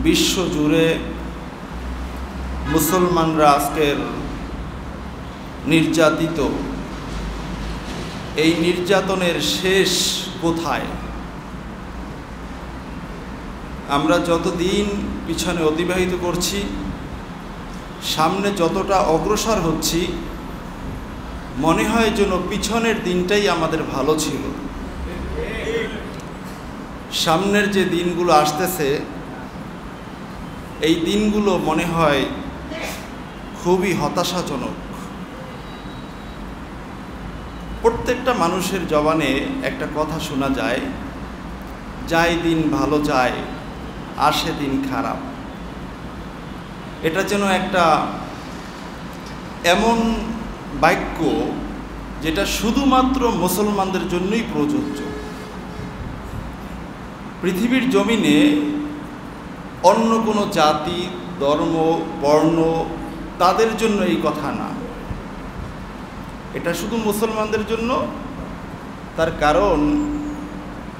বিশ্ব জুড়ে মুসলমানরা আজকের নির্যাতিত। এই নির্যাতনের শেষ কোথায়? আমরা যতদিন পিছনে অতিবাহিত করছি, সামনে যতটা অগ্রসর হচ্ছি, মনে হয় যেন পিছনের দিনটাই আমাদের ভালো ছিল। সামনের যে দিনগুলো আসতেছে, এই দিনগুলো মনে হয় খুবই হতাশাজনক। প্রত্যেকটা মানুষের জবানে একটা কথা শোনা যায়, যায় দিন ভালো যায়, আসে দিন খারাপ। এটা যেন একটা এমন বাক্য যেটা শুধুমাত্র মুসলমানদের জন্যই প্রযোজ্য। পৃথিবীর জমিনে অন্য কোনো জাতি, ধর্ম, বর্ণ তাদের জন্য এই কথা না, এটা শুধু মুসলমানদের জন্য। তার কারণ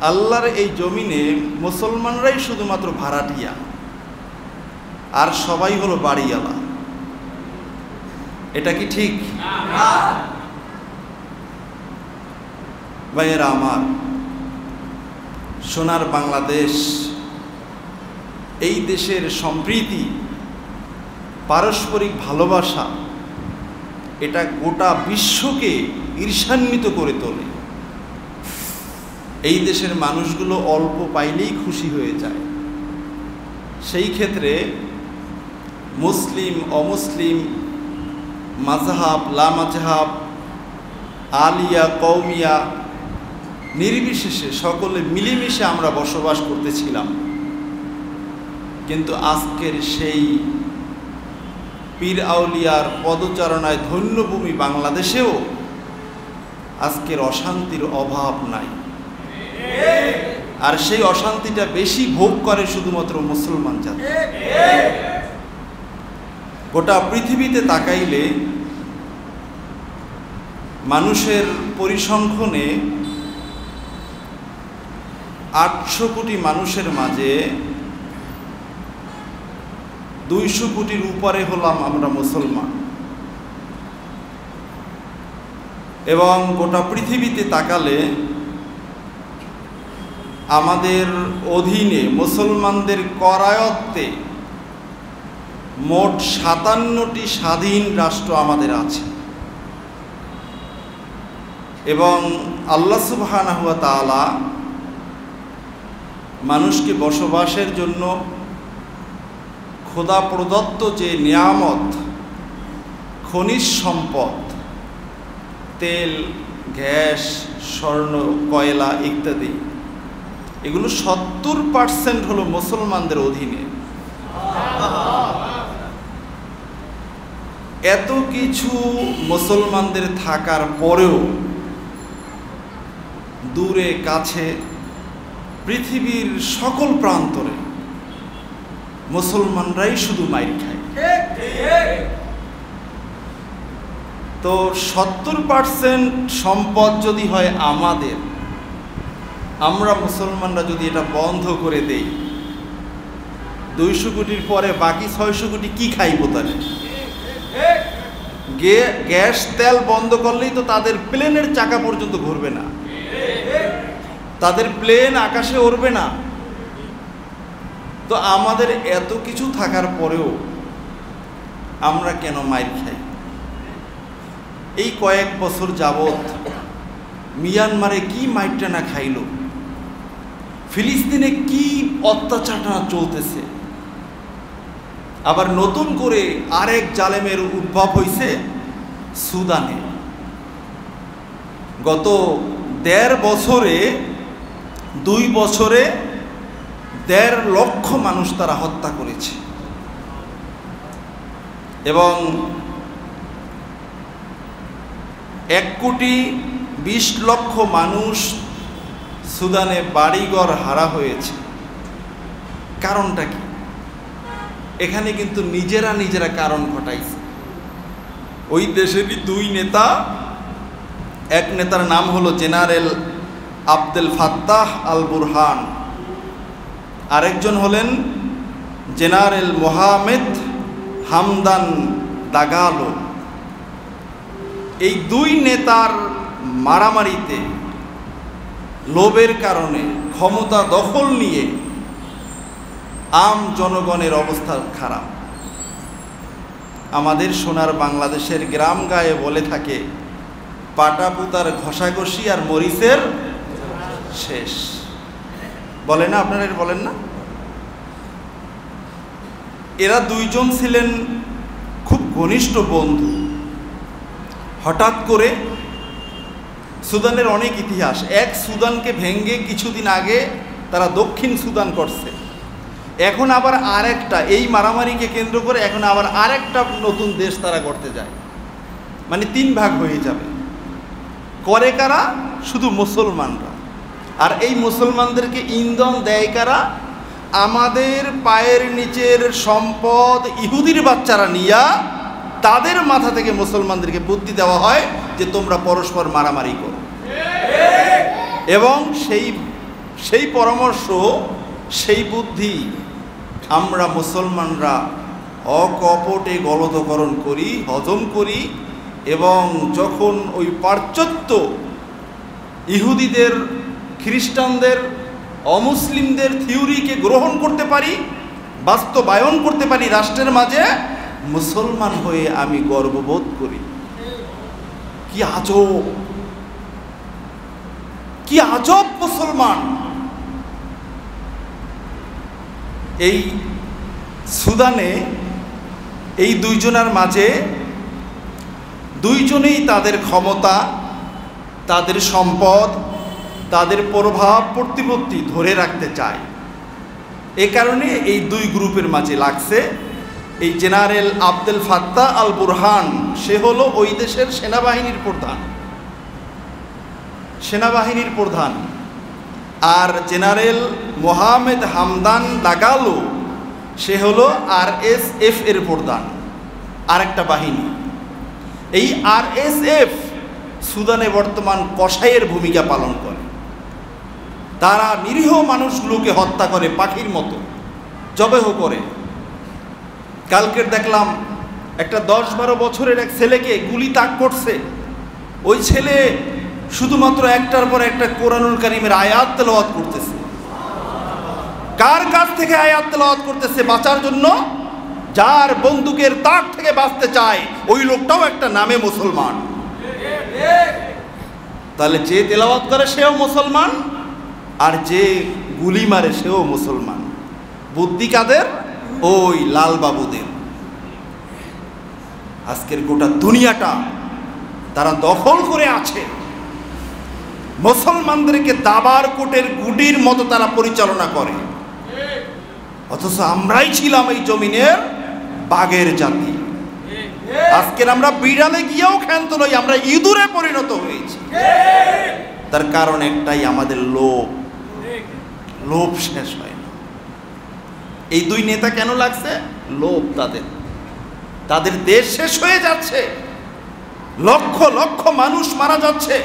আল্লাহর এই জমিনে মুসলমানরাই শুধুমাত্র ভাড়াটিয়া, আর সবাই হলো বাড়িওয়ালা। এটা কি ঠিক? ভাইয়েরা আমার, সোনার বাংলাদেশ, এই দেশের সম্প্রীতি, পারস্পরিক ভালোবাসা, এটা গোটা বিশ্বকে ঈর্ষান্বিত করে তোলে। এই দেশের মানুষগুলো অল্প পাইলেই খুশি হয়ে যায়। সেই ক্ষেত্রে মুসলিম অমুসলিম, মাযহাব লামাযহাব, আলিয়া কওমিয়া নির্বিশেষে সকলে মিলেমিশে আমরা বসবাস করতেছিলাম। কিন্তু আজকের সেই পীর আউলিয়ার পদচারণায় ধন্যভূমি বাংলাদেশেও আজকের অশান্তির অভাব নাই। আর সেই অশান্তিটা বেশি ভোগ করে শুধুমাত্র মুসলমান জাতি। গোটা পৃথিবীতে তাকাইলে মানুষের পরিসংখ্যানে 800 কোটি মানুষের মাঝে 200 কোটির উপরে হলাম আমরা মুসলমান। এবং গোটা পৃথিবীতে তাকালে আমাদের অধীনে মুসলমানদের করায়ত্তে মোট 57টি স্বাধীন রাষ্ট্র আমাদের আছে। এবং আল্লাহ সুবহানাহু ওয়া তাআলা মানুষকে বসবাসের জন্য খোদা প্রদত্ত যে নিয়ামত, খনিজ সম্পদ, তেল, গ্যাস, স্বর্ণ, কয়লা ইত্যাদি, এগুলো 70% হলো মুসলমানদের অধীনে। এত কিছু মুসলমানদের থাকার পরেও দূরে কাছে পৃথিবীর সকল প্রান্তরে মুসলমানরাই শুধু মাইর খায়। তো 70% সম্পদ যদি হয় আমাদের, আমরা মুসলমানরা যদি এটা বন্ধ করে দেই, 200 কোটির পরে বাকি 600 কোটি কি খাইব? তাহলে গ্যাস তেল বন্ধ করলেই তো তাদের প্লেনের চাকা পর্যন্ত ঘুরবে না, তাদের প্লেন আকাশে উড়বে না। তো আমাদের এত কিছু থাকার পরেও আমরা কেন মাইর খাই? এই কয়েক বছর যাবত মিয়ানমারে কি মাইরটা না খাইল, ফিলিস্তিনে কি অত্যাচারটা চলতেছে। আবার নতুন করে আরেক জালেমের উদ্ভব হয়েছে সুদানে। গত 1.5 বছরে 2 বছরে 1.5 লক্ষ মানুষ তারা হত্যা করেছে। এবং 1,20,00,000 মানুষ সুদানে বাড়িঘর হারা হয়েছে। কারণটা কি? এখানে কিন্তু নিজেরা কারণ ঘটাইছে। ওই দেশেরই 2 নেতা, এক নেতার নাম হলো general Abdel Fattah al Burhan, আরেকজন হলেন জেনারেল মোহাম্মদ হামদান দাগালো, এই দুই নেতার মারামারিতে লোভের কারণে ক্ষমতা দখল নিয়ে আম জনগণের অবস্থা খারাপ। আমাদের সোনার বাংলাদেশের গ্রাম গায়ে বলে থাকে পাটা পুতার ঘষাঘষি আর মরিচের শেষ, বলে না? আপনারা বলেন না? এরা দুইজন ছিলেন খুব ঘনিষ্ঠ বন্ধু। হঠাৎ করে সুদানের অনেক ইতিহাস, এক সুদানকে ভেঙে কিছুদিন আগে তারা দক্ষিণ সুদান করছে, এখন আবার আরেকটা, এই মারামারিকে কেন্দ্র করে এখন আবার আরেকটা নতুন দেশ তারা করতে যায়, মানে 3 ভাগ হয়ে যাবে। করে কারা? শুধু মুসলমানরা। আর এই মুসলমানদেরকে ইন্ধন দেয় কারা? আমাদের পায়ের নিচের সম্পদ ইহুদির বাচ্চারা নিয়া তাদের মাথা থেকে মুসলমানদেরকে বুদ্ধি দেওয়া হয় যে তোমরা পরস্পর মারামারি করো। এবং সেই পরামর্শ, সেই বুদ্ধি আমরা মুসলমানরা অকপটে গলদকরণ করি, হজম করি, এবং যখন ওই পাশ্চাত্য ইহুদিদের, খ্রিস্টানদের, অমুসলিমদের থিওরিকে গ্রহণ করতে পারি, বাস্তবায়ন করতে পারি রাষ্ট্রের মাঝে, মুসলমান হয়ে আমি গর্ববোধ করি। কি আজব, কি আজব মুসলমান! এই সুদানে এই দুইজনের মাঝে দুইজনেই তাদের ক্ষমতা, তাদের সম্পদ, তাদের প্রভাব প্রতিপত্তি ধরে রাখতে চায়। এ কারণে এই দুই গ্রুপের মাঝে লাগছে। এই general Abdel Fattah al Burhan, সে হলো ওই দেশের সেনাবাহিনীর প্রধান, আর জেনারেল মোহাম্মদ হামদান দাগালো সে হলো RSF এর প্রধান, আরেকটা বাহিনী। এই RSF সুদানে বর্তমান কসাইয়ের ভূমিকা পালন করে। তারা নিরীহ মানুষগুলোকে হত্যা করে, পাখির মতো জবেহ করে। কালকের দেখলাম একটা 10-12 বছরের এক ছেলেকে গুলি তাক করছে। ওই ছেলে শুধুমাত্র একটার পর একটা কোরআনুল কারীমের আয়াত তেলাওয়াত করতেছে। কার কাছ থেকে আয়াত তেলাওয়াত করতেছে? বাঁচার জন্য। যার বন্দুকের তাক থেকে বাঁচতে চায় ওই লোকটাও একটা নামে মুসলমান। তাহলে যে তেলাওয়াত করে সেও মুসলমান, আর যে গুলি মারে সেও মুসলমান। বুদ্ধি কাদের? ওই লাল বাবুদের। আজকের গোটা দুনিয়াটা তারা দখল করে আছে। মুসলমানদেরকে দাবার কোটের গুডির মতো তারা পরিচালনা করে, অথচ আমরাই ছিলাম এই জমিনের বাঘের জাতি। আজকের আমরা বিড়ালে গিয়েও ক্ষান্ত নই, আমরা ইঁদুরে পরিণত হয়েছি। তার কারণ একটাই, আমাদের লোভ শেষ হয় না। এই দুই নেতা কেন লাগছে? লোভ। তাদের দেশ শেষ হয়ে যাচ্ছে, লক্ষ লক্ষ মানুষ মারা যাচ্ছে,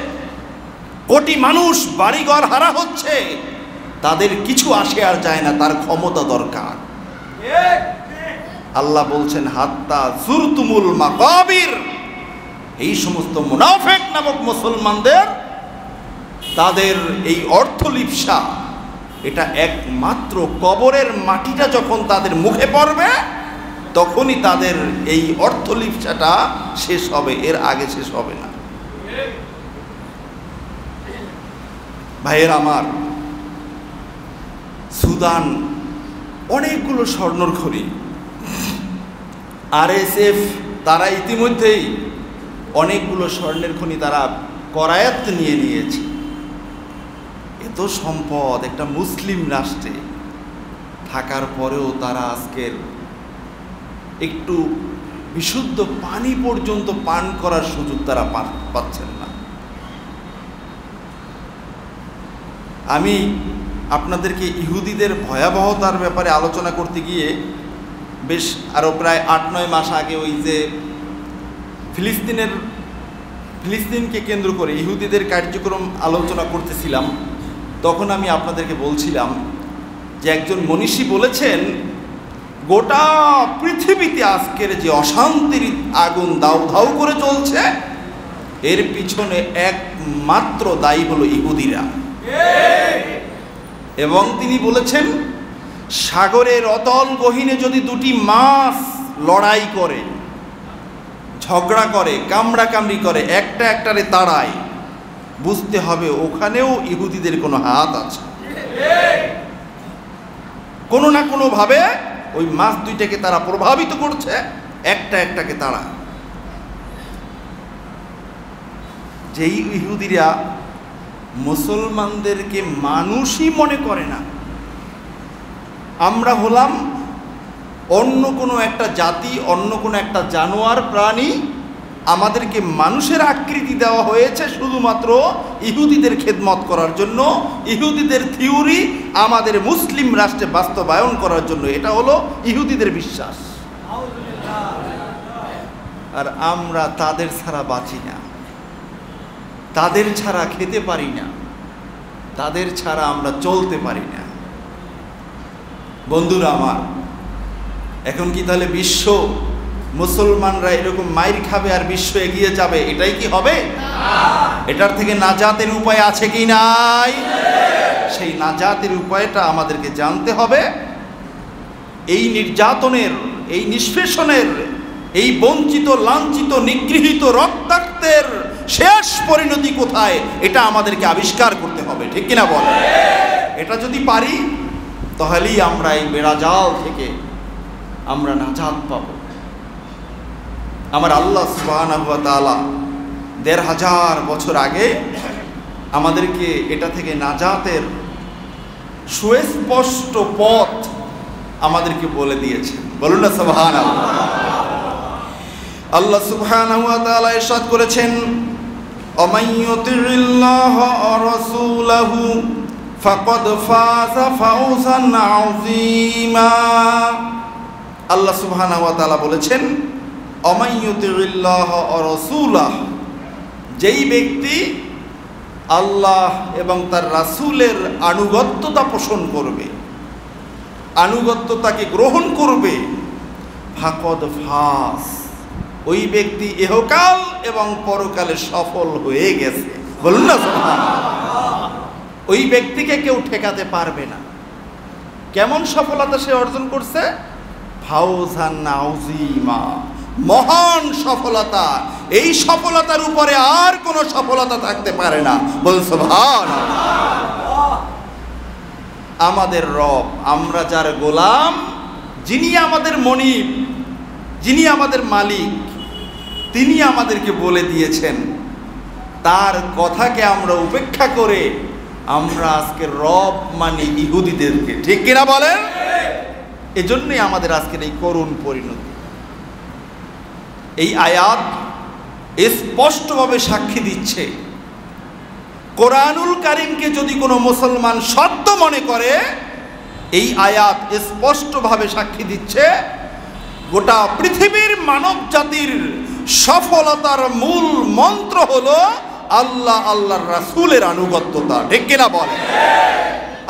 কোটি মানুষ বাড়িঘর হারা হচ্ছে। তাদের কিছু আসে আর যায় না, তার ক্ষমতা দরকার। আল্লাহ বলছেন হাত্তা জুরতুমুল মাকাবির। এই সমস্ত মুনাফিক নামক মুসলমানদের তাদের এই অর্থলিপ্সা, এটা একমাত্র কবরের মাটিটা যখন তাদের মুখে পড়বে তখনই তাদের এই অর্থলিপ্সাটা শেষ হবে, এর আগে শেষ হবে না। ভাইয়ের আমার, সুদান অনেকগুলো স্বর্ণর খনি। RSF তারা ইতিমধ্যেই অনেকগুলো স্বর্ণের খনি তারা করায়ত্ত নিয়ে নিয়েছে। এত সম্পদ একটা মুসলিম রাষ্ট্রে থাকার পরেও তারা আজকের একটু বিশুদ্ধ পানি পর্যন্ত পান করার সুযোগ তারা পাচ্ছেন না। আমি আপনাদেরকে ইহুদিদের ভয়াবহতার ব্যাপারে আলোচনা করতে গিয়ে বেশ আরও প্রায় 8-9 মাস আগে ওই যে ফিলিস্তিনকে কেন্দ্র করে ইহুদিদের কার্যক্রম আলোচনা করতেছিলাম, তখন আমি আপনাদেরকে বলছিলাম যে একজন মনীষী বলেছেন গোটা পৃথিবীতে আজকের যে অশান্তির আগুন দাউ ধাউ করে চলছে, এর পিছনে একমাত্র দায়ী হলো ইহুদিরা। এবং তিনি বলেছেন, সাগরের অতল গহীনে যদি দুটি মাছ লড়াই করে, ঝগড়া করে, কামড়াকামড়ি করে, একটা একটারে তাড়ায়, বুঝতে হবে ওখানেও ইহুদিদের কোনো হাত আছে। কোনো না কোনো ভাবে ওই মাছ দুইটাকে তারা প্রভাবিত করছে, একটা একটাকে তাড়া। যেই ইহুদিরা মুসলমানদেরকে মানুষই মনে করে না, আমরা হলাম অন্য কোনো একটা জাতি, অন্য কোনো একটা জানোয়ার প্রাণী, আমাদেরকে মানুষের আকৃতি দেওয়া হয়েছে শুধুমাত্র ইহুদিদের খেদমত করার জন্য, ইহুদিদের থিওরি আমাদের মুসলিম রাষ্ট্রে বাস্তবায়ন করার জন্য। এটা হলো ইহুদিদের বিশ্বাস। আর আমরা তাদের ছাড়া বাঁচি না, তাদের ছাড়া খেতে পারি না, তাদের ছাড়া আমরা চলতে পারি না। বন্ধুরা আমার, এখন কি তাহলে বিশ্ব মুসলমানরা এরকম মাইর খাবে আর বিশ্ব এগিয়ে যাবে? এটাই কি হবে? এটার থেকে নাজাতের উপায় আছে কি নাই? সেই নাজাতের উপায়টা আমাদেরকে জানতে হবে। এই নির্যাতনের, এই নিষ্পেষণের, এই বঞ্চিত, লাঞ্ছিত, নিগৃহীত রক্তাক্তের শেষ পরিণতি কোথায়, এটা আমাদেরকে আবিষ্কার করতে হবে। ঠিক কিনা বলে? এটা যদি পারি তাহলেই আমরা এই বেড়াজাল থেকে আমরা নাজাত পাব। আমার আল্লাহ সুবহানাহু ওয়া তাআলা ১৫০০ বছর আগে আমাদেরকে এটা থেকে নাজাতের সুস্পষ্ট পথ আমাদেরকে বলে দিয়েছেন। বলুন না সুবহানাল্লাহ। আল্লাহ সুবহানাহু ওয়া তাআলা ইরশাদ করেছেন, ওয়ামান ইউতি'ইল্লাহা ওয়া রাসূলাহু ফাকাদ ফাযা ফাওজান আযীমা। আল্লাহ সুবহানাহু ওয়া তাআলা বলেছেন, ওয়ামান ইউতি'ইল্লাহা ওয়া রাসূলাহু, যেই ব্যক্তি আল্লাহ এবং তার রাসূলের আনুগত্যতা পোষণ করবে, আনুগত্যতাকে গ্রহণ করবে, ফাকাদ ফাজ, ওই ব্যক্তি ইহকাল এবং পরকালে সফল হয়ে গেছে। বলুন না সুবহানাল্লাহ। ওই ব্যক্তিকে কেউ ঠেকাতে পারবে না। কেমন সফলতা সে অর্জন করছে? ফাওজান আযীমা, মহান সফলতা। এই সফলতার উপরে আর কোনো সফলতা থাকতে পারে না। বলুন সুবহানাল্লাহ। আমাদের রব, আমরা যার গোলাম, যিনি আমাদের মনিব, যিনি আমাদের মালিক, তিনি আমাদেরকে বলে দিয়েছেন। তার কথাকে আমরা উপেক্ষা করে আমরা আজকে রব মানি ইহুদিদেরকে। ঠিক কিনা বলেন? এজন্যই আমাদের আজকের এই করুণ পরিণতি। এই আয়াত স্পষ্টভাবে সাক্ষী দিচ্ছে, কোরআনুল কারীমকে যদি কোনো মুসলমান সত্য মনে করে, এই আয়াত স্পষ্টভাবে সাক্ষী দিচ্ছে গোটা পৃথিবীর মানব জাতির সফলতার মূল মন্ত্র হলো আল্লাহ আল্লাহর রাসূলের আনুগত্যতা। ঠিক কিনা বলে?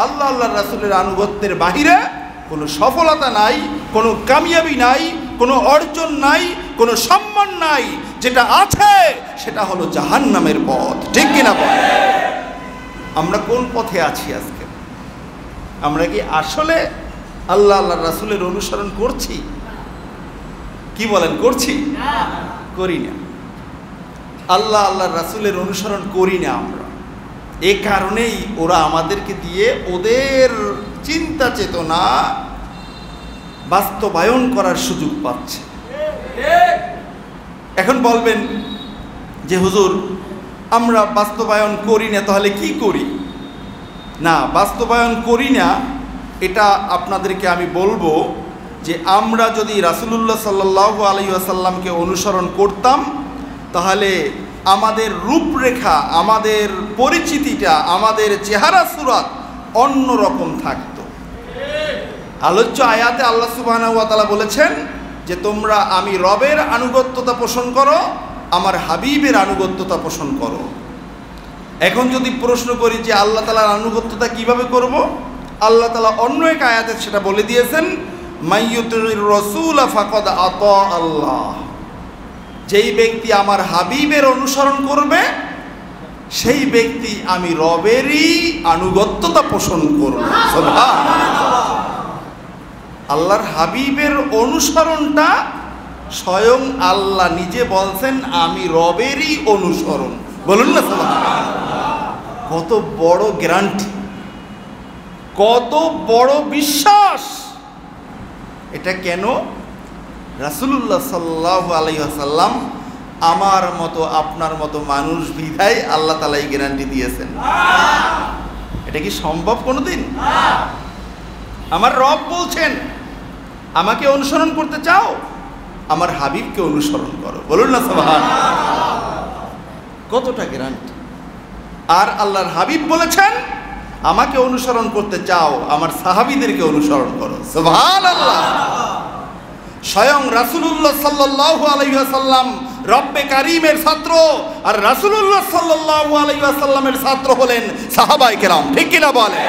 আল্লাহ আল্লাহর রাসূলের আনুগত্যের বাহিরে কোনো সফলতা নাই, কোনো কামিয়াবি নাই, কোনো অর্জন নাই, কোনো সম্মান নাই। যেটা আছে সেটা হলো জাহান্নামের পথ। ঠিক কিনা বলে? আমরা কোন পথে আছি আজকে? আমরা কি আসলে আল্লাহ আল্লাহর রাসূলের অনুসরণ করছি? কি বলেন, করছি? করি না। আল্লাহ আল্লাহর রাসূলের অনুসরণ করি না আমরা। এ কারণেই ওরা আমাদেরকে দিয়ে ওদের চিন্তা চেতনা বাস্তবায়ন করার সুযোগ পাচ্ছে। এখন বলবেন যে হুজুর, আমরা বাস্তবায়ন করি না, তাহলে কি করি? না, বাস্তবায়ন করি না এটা আপনাদেরকে আমি বলবো যে আমরা যদি রাসূলুল্লাহ সাল্লাল্লাহু আলাইহি ওয়াসাল্লামকে অনুসরণ করতাম, তাহলে আমাদের রূপরেখা, আমাদের পরিচিতিটা, আমাদের চেহারা সুরাত অন্য রকম থাকতো। আলোচ্য আয়াতে আল্লাহ সুবহানাহু ওয়া তাআলা বলেছেন যে তোমরা আমি রবের আনুগত্যতা পোষণ করো, আমার হাবিবের আনুগত্যতা পোষণ করো। এখন যদি প্রশ্ন করি যে আল্লাহ তাআলার আনুগত্যতা কিভাবে করব, আল্লাহ তাআলা অন্য এক আয়াতে সেটা বলে দিয়েছেন, মাইয়ুতির রাসূল ফাকাদ আতা আল্লাহ, যেই ব্যক্তি আমার হাবিবের অনুসরণ করবে সেই ব্যক্তি আমি রবেরই আনুগত্যতা পোষণ করব। সুবহানাল্লাহ। আল্লাহর হাবিবের অনুসরণটা স্বয়ং আল্লাহ নিজে বলছেন আমি রবেরই অনুসরণ। বলুন না সুবহানাল্লাহ। কত বড় গ্যারান্টি, কত বড় বিশ্বাস! এটা কেন? রাসূলুল্লাহ সাল্লাল্লাহু আলাইহি ওয়াসাল্লাম আমার মতো আপনার মতো মানুষ বিধায় আল্লাহ তাআলা এই গ্যারান্টি দিয়েছেন। এটা কি সম্ভব কোনোদিন? আমার রব বলছেন আমাকে অনুসরণ করতে চাও, আমার হাবিবকে অনুসরণ করো। বলুন না সুবহানাল্লাহ। কতটা গ্যারান্টি! আর আল্লাহর হাবিব বলেছেন আমাকে অনুসরণ করতে চাও, আমার সাহাবীদেরকে অনুসরণ করো। সুবহানাল্লাহ। স্বয়ং রাসূলুল্লাহ সাল্লাল্লাহু আলাইহি ওয়াসাল্লাম রব্বে কারীমের ছাত্র, আর রাসূলুল্লাহ সাল্লাল্লাহু আলাইহি ওয়াসাল্লামের ছাত্র হলেন সাহাবায়ে কেরাম। ঠিক কি না বলেন?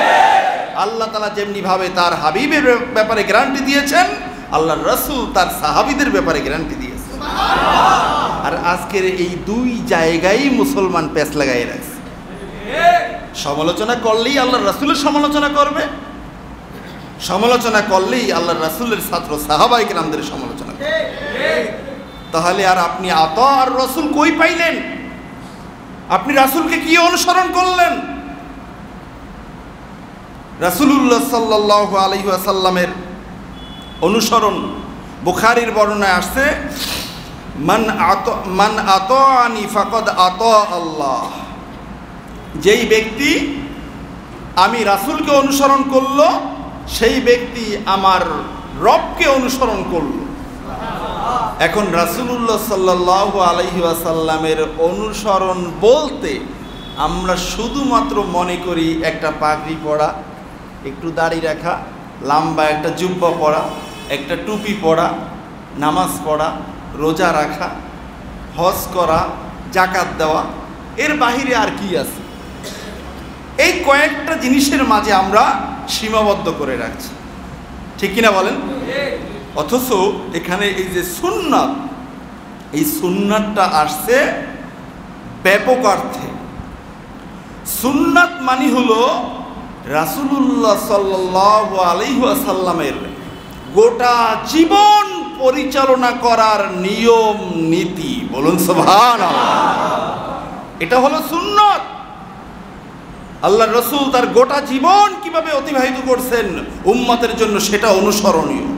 আল্লাহ তাআলা যেমনি ভাবে তার হাবিবের ব্যাপারে গ্যারান্টি দিয়েছেন, আল্লাহর রাসূল তার সাহাবীদের ব্যাপারে গ্যারান্টি দিয়েছেন। সুবহানাল্লাহ। আর আজকের এই দুই জায়গায় মুসলমান পেছ লাগাই রাখছে। সমালোচনা করলেই আল্লাহর রাসূলের সমালোচনা করবে, সমালোচনা করলেই আল্লাহর রাসূলের ছাত্র সাহাবায়ে কেরামদের সমালোচনা করবে। তাহলে আর আপনি আতা আর রাসূল কই পাইলেন? আপনি রাসূলকে কি অনুসরণ করলেন? রাসূলুল্লাহ সাল্লাল্লাহু আলাইহি ওয়াসাল্লামের অনুসরণ বুখারীর বর্ণনায় আসছে, মান আতাআনি ফাকাদ আতা আল্লাহ, যেই ব্যক্তি আমি রাসূলকে অনুসরণ করলো সেই ব্যক্তি আমার রবকে অনুসরণ করলো। এখন রাসূলুল্লাহ সাল্লাল্লাহু আলাইহি ওয়াসাল্লামের অনুসরণ বলতে আমরা শুধুমাত্র মনে করি একটা পাগড়ি পরা, একটু দাড়ি রাখা, লম্বা একটা জুব্বা পরা, একটা টুপি পরা, নামাজ পড়া, রোজা রাখা, হজ করা, যাকাত দেওয়া, এর বাহিরে আর কি আছে? এই কয়েকটা জিনিসের মাঝে আমরা সীমাবদ্ধ করে রাখছি। ঠিক কিনা বলেন? অথচ এখানে এই যে সুন্নাত, এই সুন্নাতটা আসছে ব্যাপক অর্থে। সুন্নাত মানে হলো রাসূলুল্লাহ সাল্লাল্লাহু আলাইহি ওয়াসাল্লামের গোটা জীবন পরিচালনা করার নিয়ম নীতি। বলুন সুবহানাল্লাহ। এটা হলো সুন্নাত। আল্লাহর রাসূল তার গোটা জীবন কিভাবে অতিবাহিত করছেন উম্মতের জন্য সেটা অনুসরণীয়।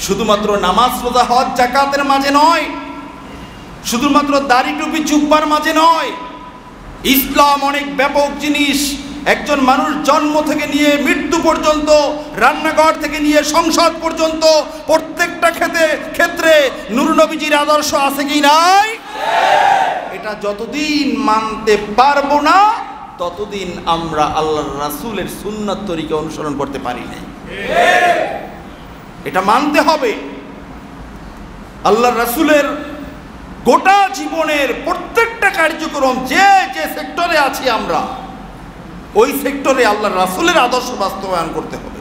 শুধুমাত্র নামাজ, রোজা, হজ, যাকাতের মাঝে নয়, শুধুমাত্র দাড়ি টুপি জুব্বার মাঝে নয়। ইসলাম অনেক ব্যাপক জিনিস। একজন মানুষ জন্ম থেকে নিয়ে মৃত্যু পর্যন্ত, রান্নাঘর থেকে নিয়ে সংসদ পর্যন্ত প্রত্যেকটা ক্ষেত্রে নূর নবীজির আদর্শ আছে কি নাই? এটা যতদিন মানতে পারবো না ততদিন আমরা আল্লাহর রাসূলের সুন্নাত তরিকা অনুসরণ করতে পারি না। এটা মানতে হবে। আল্লাহর রাসূলের গোটা জীবনের প্রত্যেকটা কার্যক্রম, যে যে সেক্টরে আছি আমরা, ওই সেক্টরে আল্লাহর রাসূলের আদর্শ বাস্তবায়ন করতে হবে।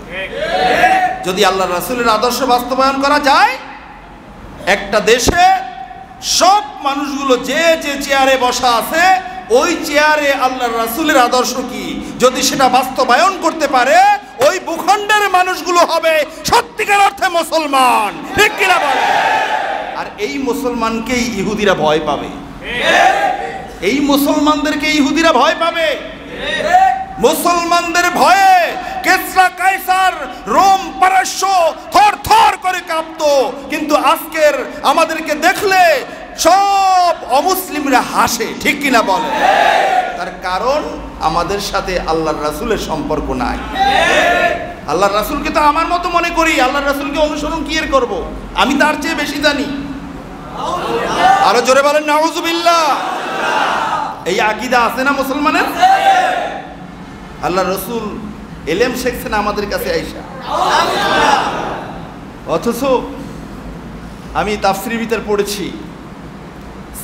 যদি আল্লাহর রাসূলের আদর্শ বাস্তবায়ন করা যায়, একটা দেশে সব মানুষগুলো যে যে চেয়ারে বসা আছে, ওই চেয়ারে আল্লাহর রাসূলের আদর্শ কি যদি সেটা বাস্তবায়ন করতে পারে, ওই ভূখণ্ডের মানুষগুলো হবে সত্যিকার অর্থে মুসলমান। ঠিক কিনা বলে? আর এই মুসলমানকেই ইহুদিরা ভয় পাবে। এই মুসলমানদেরকে ইহুদিরা ভয় পাবে। মুসলমানদের ভয়ে কিসরা, কায়সার, রোম, পারস্য থর থর করে কাঁপতো, কিন্তু আজকের আমাদেরকে দেখলে সব অমুসলিমরা হাসে। ঠিক কিনা বলে? তার কারণ আমাদের সাথে আল্লাহর রাসূলের সম্পর্ক নাই। আল্লাহর রাসূলকে তো আমার মতো মনে করি, আল্লাহর রাসূলকে অনুসরণ কি এর করব? আমি তার চেয়ে বেশি জানি। আরো জোরে বলেন নাউযুবিল্লাহ। এই আকীদা আছে না মুসলমানের? আল্লাহর রাসূল এলেম শিখছেন আমাদের কাছে আইসা, অথচ আমি তাফসীরের ভিতর পড়েছি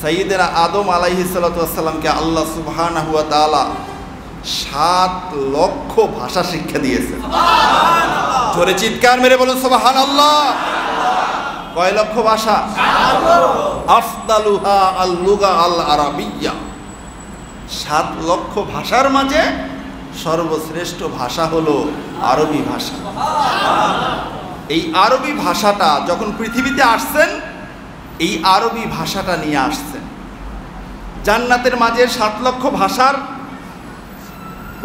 সাইয়্যিদেনা আদম আলাইহিস সালাতু ওয়াস সালামকে আল্লাহ সুবহানাহু ওয়া তাআলা 7 লক্ষ ভাষা শিক্ষা দিয়েছেন। জোরে চিৎকার মেরে বলুন সুবহানাল্লাহ। কয় লক্ষ ভাষা? আফদালুহা আল লুগা আল আরাবিয়্যা। 7 লক্ষ ভাষার মাঝে সর্বশ্রেষ্ঠ ভাষা হলো আরবি ভাষা। এই আরবি ভাষাটা যখন পৃথিবীতে আসছেন, এই আরবি ভাষাটা নিয়ে আসছেন। জান্নাতের মাঝে 7 লক্ষ ভাষার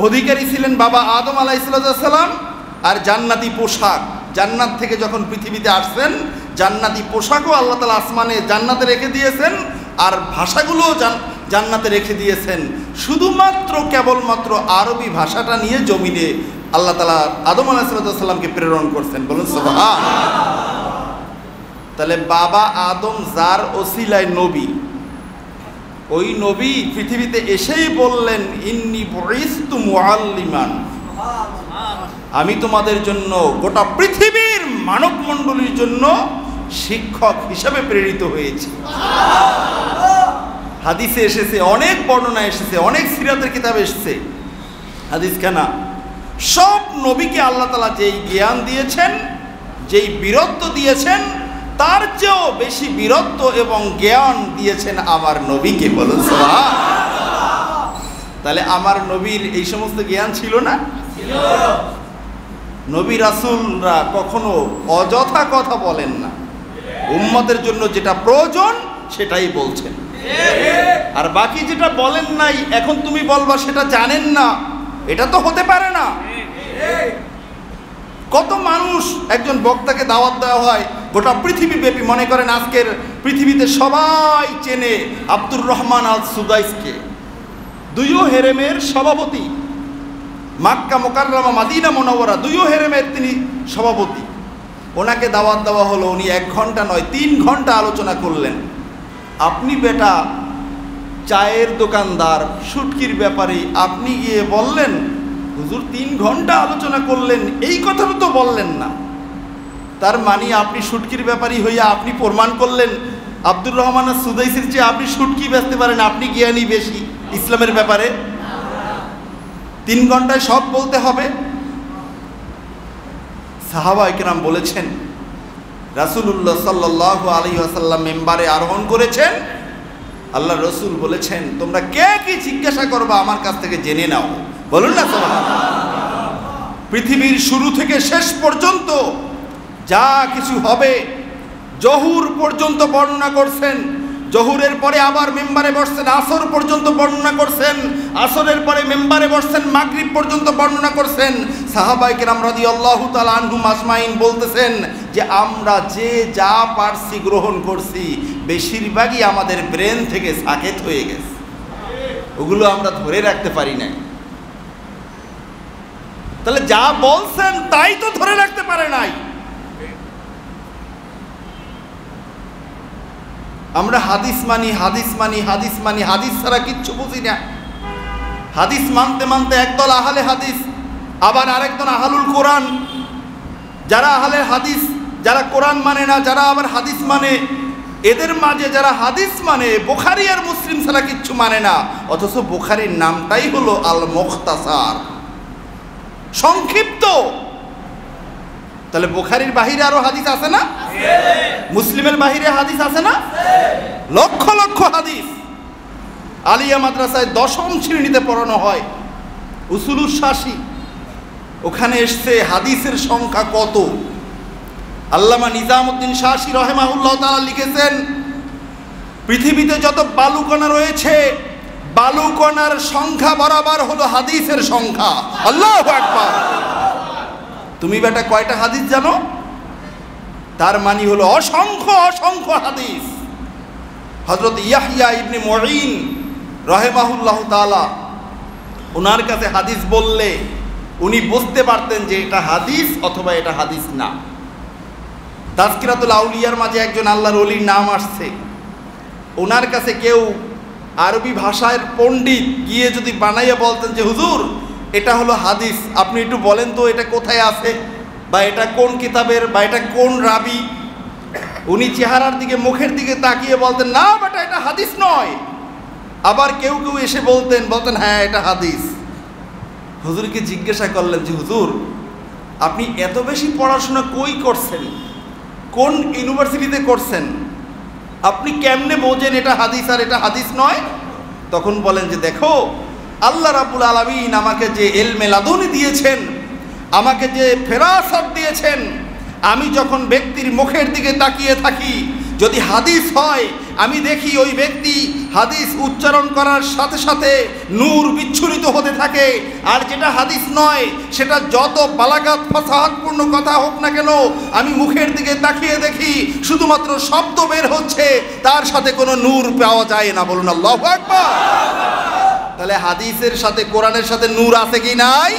অধিকারী ছিলেন বাবা আদম আলাইহিস সালাম। আর জান্নাতি পোশাক, জান্নাত থেকে যখন পৃথিবীতে আসছেন, জান্নাতি পোশাকও আল্লাহ তাআলা আসমানে জান্নাতে রেখে দিয়েছেন, আর ভাষাগুলোও জান্নাতে রেখে দিয়েছেন। শুধুমাত্র কেবলমাত্র আরবি ভাষাটা নিয়ে জমিনে আল্লাহ তাআলা আদম আলাইহিস সালামকে প্রেরণ করছেন। বলুন সুবহান। তাহলে বাবা আদম যার ওসিলায় নবী, ওই নবী পৃথিবীতে এসেই বললেন, ইন্নী বুইস্তু মুআল্লিমান, আমি তোমাদের জন্য, গোটা পৃথিবীর মানব মণ্ডলীর জন্য শিক্ষক হিসেবে প্রেরিত হয়েছি। হাদিসে এসেছে, অনেক বর্ণনা এসেছে, অনেক সিরাতের কিতাবে এসেছে। হাদিস খানা সব নবীকে আল্লাহ তাআলা যেই জ্ঞান দিয়েছেন, যেই বীরত্ব দিয়েছেন, তার চেয়েও বেশি বীরত্ব এবং জ্ঞান দিয়েছেন আমার নবীকে। বলুন সুবহানাল্লাহ। তাহলে আমার নবীর এই সমস্ত জ্ঞান ছিল না? নবী রাসূলরা কখনো অযথা কথা বলেন না, উম্মতের জন্য যেটা প্রয়োজন সেটাই বলছেন। আর বাকি যেটা বলেন নাই, এখন তুমি বলবা সেটা জানেন না, এটা তো হতে পারে না। কত মানুষ, একজন বক্তাকে দাওয়াত দেওয়া হয় গোটা পৃথিবীব্যাপী, মনে করেন আজকের পৃথিবীতে সবাই চেনে আব্দুর রহমান আল সুদাইসকে, 2 হেরেমের সভাপতি, মক্কা মুকাররমা মদিনা মুনাওয়ারা 2 হেরেমের তিনি সভাপতি। ওনাকে দাওয়াত দেওয়া হলো, উনি 1 ঘন্টা নয় 3 ঘন্টা আলোচনা করলেন। আপনি বেটা চায়ের দোকানদার, শুটকির ব্যাপারে, আপনি গিয়ে বললেন হুজুর 3 ঘন্টা আলোচনা করলেন, এই কথাটা তো বললেন না। তার মানে আপনি শুটকির ব্যাপারী হইয়া আপনি প্রমাণ করলেন আব্দুর রহমান সুদাইসির চেয়ে আপনি শুটকি বেচতে পারেন, আপনি জ্ঞানী বেশি ইসলামের ব্যাপারে। 3 ঘন্টায় সব বলতে হবে? সাহাবায়ে কেরাম বলেছেন, রাসূলুল্লাহ সাল্লাল্লাহু আলাইহি ওয়াসাল্লাম মিম্বারে আরোহণ করেছেন, আল্লাহ রসুল বলেছেন, তোমরা কে কি জিজ্ঞাসা করবা আমার কাছ থেকে জেনে নাও। বলুন না সুবহানাল্লাহ। পৃথিবীর শুরু থেকে শেষ পর্যন্ত যা কিছু হবে, জহুর পর্যন্ত বর্ণনা করছেন, জহুরের পরে আবার মেম্বারে বসছেন, আসর পর্যন্ত বর্ণনা করছেন, আসরের পরে মেম্বারে বসছেন, মাগরিব পর্যন্ত বর্ণনা করছেন। সাহাবায়ে কেরাম রাদিয়াল্লাহু তাআলা আনহুম আজমাইন বলতেছেন যে আমরা যে যা পারছি গ্রহণ করছি, বেশিরভাগই আমাদের ব্রেন থেকে সাকেত হয়ে গেছে, ওগুলো আমরা ধরে রাখতে পারি নাই। তাহলে যা বলছেন তাই তো ধরে রাখতে পারে নাই। আমরা হাদিস মানি, হাদিস মানি, হাদিস মানি, হাদিস ছাড়া কিচ্ছু বুঝি না। হাদিস মানতে মানতে একদল আহলে হাদিস, আবার আরেকদল আহলুল কোরআন। যারা আহলে হাদিস, যারা কোরআন মানে না, যারা আবার হাদিস মানে, এদের মাঝে যারা হাদিস মানে বুখারী আর মুসলিম ছাড়া কিচ্ছু মানে না, অথচ বুখারীর নামটাই হলো আল মুখতাসার, সংক্ষিপ্ত। তাহলে বুখারীর বাহিরে আরো হাদিস আছে না? মুসলিমের বাহিরে হাদিস আছে না? লক্ষ লক্ষ হাদিস। আলিয়া মাদ্রাসায় 10ম শ্রেণীতে পড়ানো হয়, উসুলুস শাসি, ওখানে এসছে হাদিসের সংখ্যা কত। আল্লামা নিজামউদ্দিন শাসি রাহিমাহুল্লাহ তাআলা লিখেছেন, পৃথিবীতে যত বালুকণা রয়েছে, বালুকণার সংখ্যা বরাবর হলো হাদিসের সংখ্যা। আল্লাহু আকবার। তুমি বেটা কয়টা হাদিস জানো? তার মানে হলো অসংখ্য অসংখ্য হাদিস। হযরত ইয়াহইয়া ইবনে মুঈন রাহিমাহুল্লাহ তাআলা, ওনার কাছে হাদিস বললে উনি বুঝতে পারতেন যে এটা হাদিস অথবা এটা হাদিস না। তাজকিরাতুল আউলিয়ার মাঝে একজন আল্লাহর ওলির নাম আসছে, ওনার কাছে কেউ আরবি ভাষার পণ্ডিত গিয়ে যদি বানাইয়া বলতেন যে হুজুর এটা হলো হাদিস, আপনি একটু বলেন তো এটা কোথায় আছে, বা এটা কোন কিতাবের, বা এটা কোন রাবি, উনি চেহারার দিকে মুখের দিকে তাকিয়ে বলতেন না বেটা এটা হাদিস নয়। আবার কেউ কেউ এসে বলতেন হ্যাঁ এটা হাদিস। হুজুরকে জিজ্ঞাসা করলেন যে হুজুর, আপনি এত বেশি পড়াশোনা কই করছেন, কোন ইউনিভার্সিটিতে করছেন, আপনি কেমনে বোঝেন এটা হাদিস আর এটা হাদিস নয়? তখন বলেন যে দেখো, আল্লাহ রাব্বুল আলামিন আমাকে যে ইলমে লাদুনি দিয়েছেন, আমাকে যে ফেরাসত দিয়েছেন, আমি যখন ব্যক্তির মুখের দিকে তাকিয়ে থাকি, যদি হাদিস হয় আমি দেখি ওই ব্যক্তি হাদিস উচ্চারণ করার সাথে সাথে নূর বিচ্ছুরিত হতে থাকে। আর যেটা হাদিস নয় সেটা যত বালাগাত ফাসাহাতপূর্ণ কথা হোক না কেন, আমি মুখের দিকে তাকিয়ে দেখি শুধুমাত্র শব্দ বের হচ্ছে, তার সাথে কোনো নূর পাওয়া যায় না। বলুন আল্লাহু আকবার। তাহলে হাদিসের সাথে কোরআনের সাথে নূর আছে কি নাই?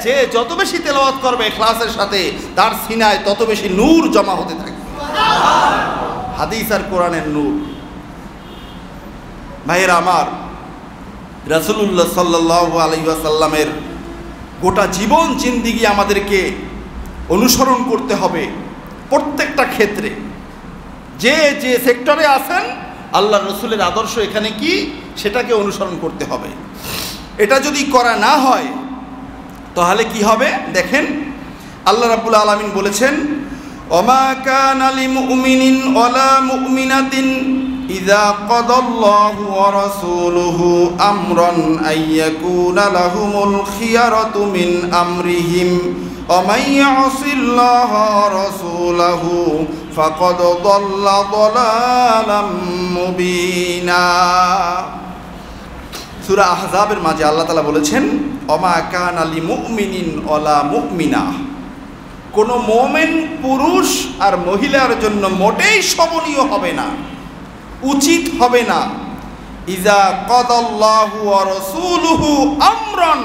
যে যত বেশি তেলাওয়াত করবে ইখলাসের সাথে, তার সিনায় তত বেশি নূর জমা হতে থাকে। হাদিস আর কোরআনের নূর। ভাইয়েরা আমার, রাসূলুল্লাহ সাল্লাল্লাহু আলাইহি ওয়াসাল্লামের গোটা জীবন জিন্দেগি আমাদেরকে অনুসরণ করতে হবে প্রত্যেকটা ক্ষেত্রে। যে যে সেক্টরে আছেন, আল্লাহ রসুলের আদর্শ এখানে কি সেটাকে অনুসরণ করতে হবে। এটা যদি করা না হয় তাহলে কি হবে দেখেন, আল্লাহ রাব্বুল আলামিন বলেছেন, ওমা কানা লিমুমিনিন ওয়ালা মুমিনাতিন ইযা কাদাল্লাহু ওয়া রাসূলুহু আমরান আইয়াকুনা লাহুমুল খিয়ারাতু মিন আমরিহিম ওয়া মান ইয়াসিল্লাহা ওয়া রাসূলাহু ফাকাদ দাল্লা দালালাম মুবিনা। সূরা আহজাবের মাঝে আল্লাহ তাআলা বলেছেন, ওমা কানা লিমুমিনিন ওয়ালা মুমিনা, কোনো মোমেন পুরুষ আর মহিলার জন্য মোটেই শোভনীয় হবে না, উচিত হবে না, ইজা কাদাল্লাহু ওয়া রাসূলুহু আমরান,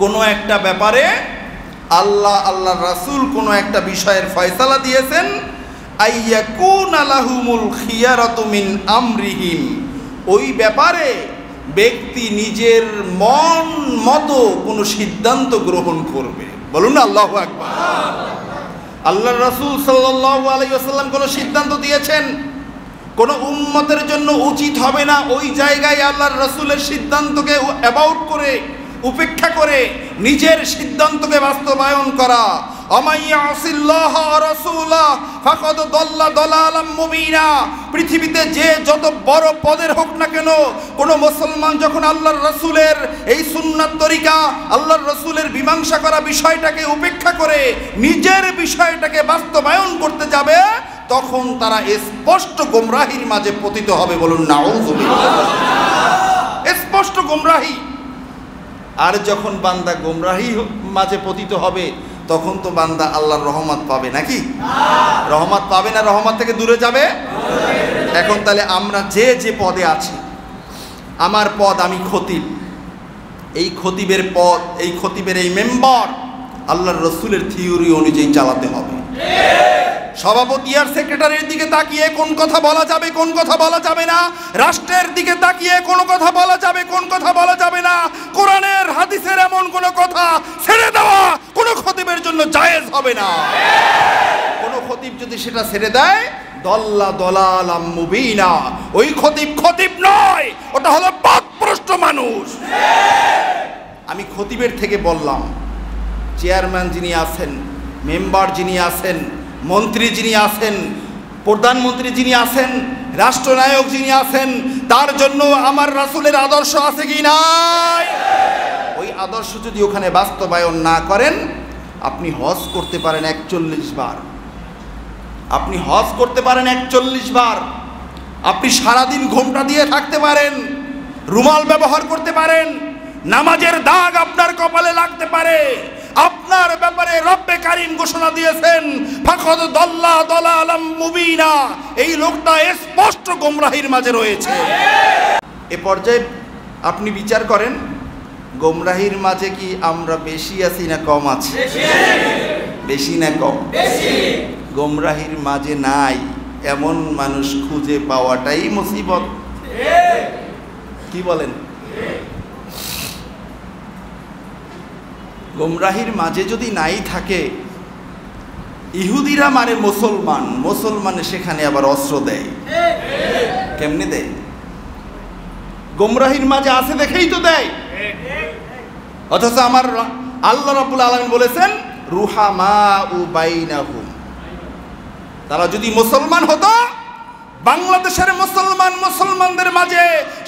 কোনো একটা ব্যাপারে আল্লাহ আল্লাহর রাসূল কোনো একটা বিষয়ের ফয়সালা দিয়েছেন, আইয়াকুনা লাহুমুল খিয়ারাতু মিন আমরিহিম, ওই ব্যাপারে ব্যক্তি নিজের মন মতো কোনো সিদ্ধান্ত গ্রহণ করবে। বলুন আল্লাহু আকবার। আল্লাহর রাসূল সাল্লাল্লাহু আলাইহি ওয়াসাল্লাম কোনো সিদ্ধান্ত দিয়েছেন, কোনো উম্মতের জন্য উচিত হবে না ওই জায়গায় আল্লাহর রাসূলের সিদ্ধান্তকে অ্যাবাউট করে, উপেক্ষা করে নিজের সিদ্ধান্তকে বাস্তবায়ন করা। আমাইয়াসিল্লাহ ওয়া রাসূলা ফাকাদ দাল্লা দালালাম মুবিনা। পৃথিবীতে যে যত বড় পদের হোক না কেন, কোনো মুসলমান যখন আল্লাহর রাসূলের এই সুন্নাত তরিকা, আল্লাহর রাসূলের মীমাংসা করা বিষয়টাকে উপেক্ষা করে নিজের বিষয়টাকে বাস্তবায়ন করতে যাবে, তখন তারা স্পষ্ট গোমরাহির মাঝে পতিত হবে। বলুন নাউযুবিল্লাহ। স্পষ্ট গোমরাহি। আর যখন বান্দা গোমরাহি মাঝে পতিত হবে, তখন তো বান্দা আল্লাহর রহমত পাবে নাকি? রহমত পাবে না, রহমত থেকে দূরে যাবে। এখন তাহলে আমরা যে যে পদে আছি, আমার পদ, আমি খতিব, এই খতিবের পদ, এই খতিবের এই মেম্বার আল্লাহর রসুলের থিওরি অনুযায়ী চালাতে হবে। সভাপতি আর সেক্রেটারির দিকে তাকিয়ে কোন কথা বলা যাবে, কোন কথা বলা যাবে না, রাষ্ট্রের দিকে তাকিয়ে কোন কথা বলা যাবে, কোন কথা বলা যাবে না, কোরআনের হাদিসের এমন কোন কথা ছেড়ে দেওয়া কোন খতিবের জন্য জায়েজ হবে না। কোন খতিব যদি সেটা ছেড়ে দেয়, দল্লা দলালাম মুবিনা, ওই খতিব খতিব নয়, ওটা হলো পথভ্রষ্ট মানুষ। আমি খতিবের থেকে বললাম, চেয়ারম্যান যিনি আছেন, মেম্বার যিনি আছেন, মন্ত্রী যিনি আছেন, প্রধানমন্ত্রী যিনি আছেন, রাষ্ট্রনায়ক যিনি আছেন, তার জন্য আমার রাসূলের আদর্শ আছে কি নাই? ওই আদর্শ যদি ওখানে বাস্তবায়ন না করেন, আপনি হজ করতে পারেন 41 বার, আপনি হজ করতে পারেন 41 বার, আপনি সারাদিন ঘোমটা দিয়ে থাকতে পারেন, রুমাল ব্যবহার করতে পারেন, নামাজের দাগ আপনার কপালে লাগতে পারে, আপনার ব্যাপারে রব্বে কারীম ঘোষণা দিয়েছেন ফাকাদ দাল্লা দালালাম মুবিনা, এই লোকটা স্পষ্ট গোমরাহির মাঝে রয়েছে। এ পর্যায়ে আপনি বিচার করেন, গোমরাহির মাঝে কি আমরা বেশি আছি না কম আছি? বেশি না কম? গোমরাহির মাঝে নাই এমন মানুষ খুঁজে পাওয়াটাই মুসিবত। কি বলেন? গোমরাহির মাঝে যদি নাই থাকে, ইহুদিরা মারে মুসলমান, মুসলমানে সেখানে আবার অস্ত্র দেয়। কেমনে দেয়? গোমরাহির মাঝে আছে দেখেই তো দেয়। অথচ আমার আল্লাহ রাব্বুল আলামিন বলেছেন রুহামাউ বাইনাহুম, তারা যদি মুসলমান হতো, বাংলাদেশের মুসলমানদের মাঝে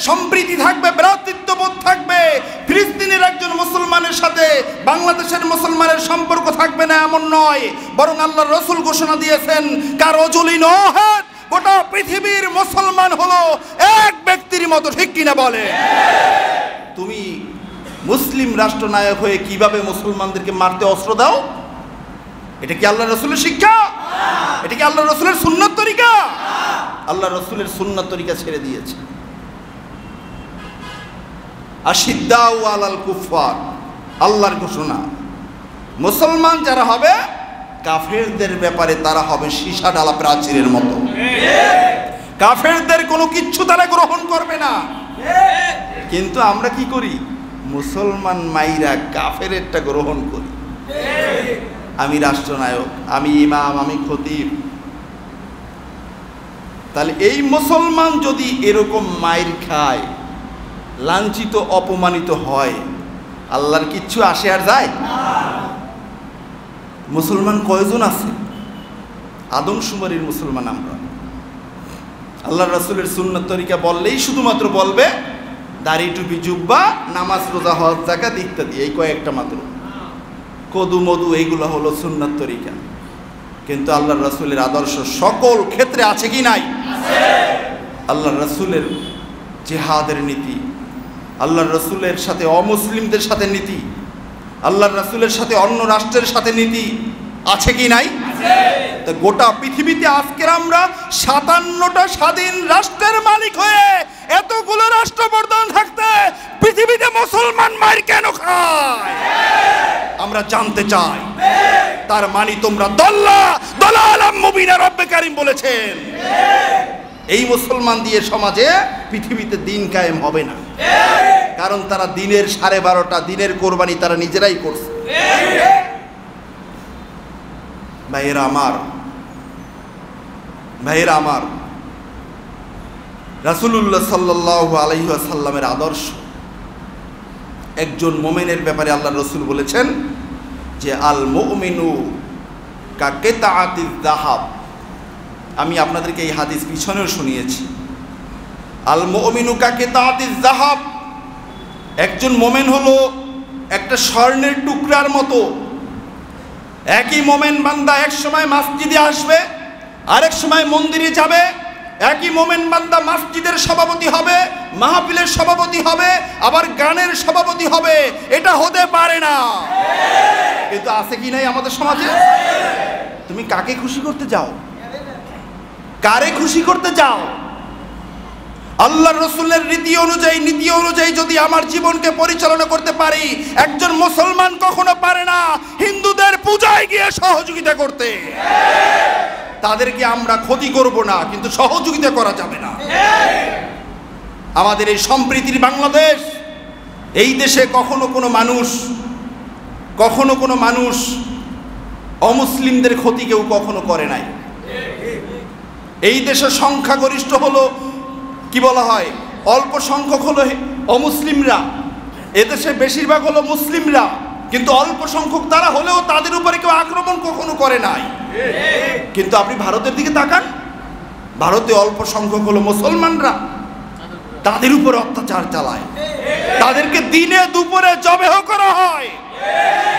সম্প্রীতি থাকবে, ভ্রাতৃত্ববোধ থাকবে। ফিলিস্তিনের একজন মুসলমানের সাথে বাংলাদেশের মুসলমানের সম্পর্ক থাকবে না এমন নয়, বরং আল্লাহর রাসূল ঘোষণা দিয়েছেন কারজুলিন ওয়াহিদ, গোটা পৃথিবীর মুসলমান হলো এক ব্যক্তির মতো। ঠিক কিনা বলে? তুমি মুসলিম রাষ্ট্রনায়ক হয়ে কিভাবে মুসলমানদেরকে মারতে অস্ত্র দাও? এটা কি আল্লাহর রাসূলের শিক্ষা? এটা কি আল্লাহর রাসূলের সুন্নাত তরিকা? আল্লাহর রাসূলের সুন্নাত তরিকা ছেড়ে দিয়েছে। আশিদ্দাউ আলাল কুফার, আল্লাহর ঘোষণা, মুসলমান যারা হবে কাফেরদের ব্যাপারে তারা হবে সীসা ডালা প্রাচীরের মতো। কাফেরদের কোনো কিচ্ছু তারা গ্রহণ করবে না। কিন্তু আমরা কি করি? মুসলমান মাইরা কাফেরেরটা গ্রহণ করি। আমি রাষ্ট্রনায়ক, আমি ইমাম, আমি খতিব। তাহলে এই মুসলমান যদি এরকম মাইর খায়, লাঞ্ছিত অপমানিত হয়, আল্লাহর কিচ্ছু আসে আর যায়? মুসলমান কয়জন আছে? আদমশুমারির মুসলমান আমরা। আল্লাহর রাসূলের সুন্নাত তরিকা বললেই শুধুমাত্র বলবে দাড়ি, টুপি, জুব্বা, নামাজ, রোজা, হজ, যাকাত ইত্যাদি, এই কয়েকটা মাত্র। কদু মধু এইগুলো হলো সুন্নাত তরিকা। কিন্তু আল্লাহর রাসূলের আদর্শ সকল ক্ষেত্রে আছে কি নাই? আল্লাহর রাসূলের জিহাদের নীতি, আল্লাহর রাসূলের সাথে অমুসলিমদের সাথে নীতি, আল্লাহর রাসূলের সাথে অন্য রাষ্ট্রের সাথে নীতি আছে কি নাই? তা গোটা পৃথিবীতে আজকের আমরা 57টা স্বাধীন রাষ্ট্রের মালিক হয়ে এতগুলো রাষ্ট্রপ্রধান থাকতে পৃথিবীতে মুসলমান মার কেন খায়? আমরা জানতে চাই। তার মানে তোমরা দালালাম মুবিনা রব্বে কারীম বলেছেন। এই মুসলমান দিয়ে সমাজে পৃথিবীতে দিন কায়েম হবে না, কারণ তারা দিনের 12.5টা দিনের কোরবানি তারা নিজেরাই করছে। ভাইয়েরা আমার, রাসূলুল্লাহ সাল্লাল্লাহু আলাইহি ওয়াসাল্লামের আদর্শ, একজন মুমিনের ব্যাপারে আল্লাহর রাসূল বলেছেন যে আল মুমিনু কাকিতাআতিজ যাহাব। আমি আপনাদেরকে এই হাদিস পিছনেও শুনিয়েছি। আল মুমিনু কাকিতাআতিজ যাহাব, একজন মুমিন হলো একটা স্বর্ণের টুকরার মতো। একই মুমিন বান্দা এক সময় মসজিদে আসবে, আরেক সময় মন্দিরে যাবে। একই মুমিন বান্দা মসজিদের সভাপতি হবে, মাহফিলের সভাপতি হবে, আবার গানের সভাপতি হবে। এটা হতে পারে না। কিন্তু আছে কি নাই আমাদের সমাজে? তুমি কাকে খুশি করতে যাও? কারে খুশি করতে যাও? আল্লাহর রাসূলের নীতি অনুযায়ী যদি আমার জীবনকে পরিচালনা করতে পারি, একজন মুসলমান কখনো পারে না হিন্দুদের পূজায় গিয়ে সহযোগিতা করতে। তাদেরকে আমরা ক্ষতি করব না, কিন্তু সহযোগিতা করা যাবে না। আমাদের এই সম্প্রীতির বাংলাদেশ, এই দেশে কখনো কোনো মানুষ অমুসলিমদের ক্ষতি কেউ কখনো করে নাই। এই দেশে সংখ্যাগরিষ্ঠ হলো কি বলা হয়, অল্প সংখ্যক হলো অমুসলিমরা, এদেশে বেশিরভাগ হলো মুসলিমরা। কিন্তু অল্প সংখ্যক তারা হলেও তাদের উপরে কেউ আক্রমণ কখনো করে নাই। কিন্তু আপনি ভারতের দিকে তাকান, ভারতে অল্প সংখ্যক হলো মুসলমানরা, তাদের উপরে অত্যাচার চালায়, তাদেরকে দিনে দুপুরে জবেহ করা হয়।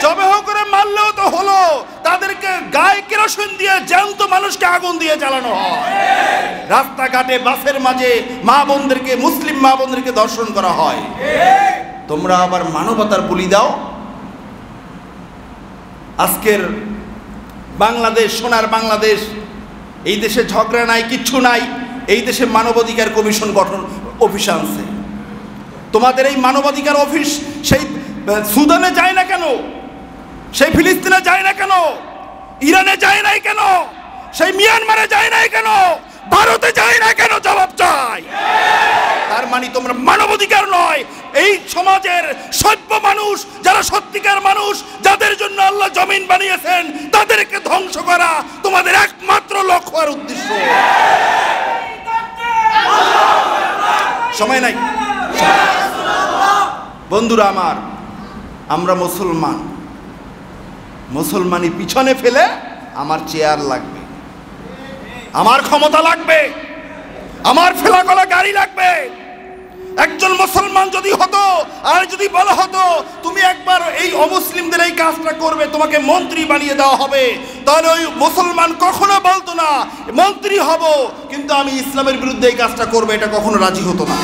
জবেহ করে মারলেও তো হলো, তাদেরকে গায়ে কেরোসিন দিয়ে জ্যান্ত মানুষকে আগুন দিয়ে জ্বালানো হয়। রাস্তাঘাটে বাসের মাঝে মুসলিম মা বোনদেরকে ধর্ষণ করা হয়। তোমরা আবার মানবতার বলি দাও। আজকের বাংলাদেশ, সোনার বাংলাদেশ, এই দেশে ঝগড়া নাই, কিচ্ছু নাই। এই দেশে মানবাধিকার কমিশন অফিস আনছে। তোমাদের এই মানবাধিকার অফিস সেই সুদানে যায় না কেন? সেই ফিলিস্তিনে যায় না কেন? ইরানে যায় নাই কেন? সেই মিয়ানমারে যায় নাই কেন? ভারতে যায় না কেন? জবাব চাই। তার মানে তোমরা মানবাধিকার নয়, এই সমাজের সভ্য মানুষ, যারা সত্যিকার মানুষ, যাদের জন্য আল্লাহ জমিন বানিয়েছেন, তাদেরকে ধ্বংস করা তোমাদের একমাত্র লক্ষ্য আর উদ্দেশ্য। সময় নাই। বন্ধুরা আমার, আমরা মুসলমান, মুসলমানি পিছনে ফেলে আমার চেয়ার লাগবে, আমার ক্ষমতা লাগবে, আমার ফেলাকলা গাড়ি লাগবে। একজন মুসলমান যদি হতো আর যদি বলা হতো তুমি একবার এই অমুসলিমদের এই কাজটা করবে, তোমাকে মন্ত্রী বানিয়ে দেওয়া হবে, তাহলে ওই মুসলমান কখনো বলতো না মন্ত্রী হব কিন্তু আমি ইসলামের বিরুদ্ধে এই কাজটা করবে, এটা কখনো রাজি হতো না।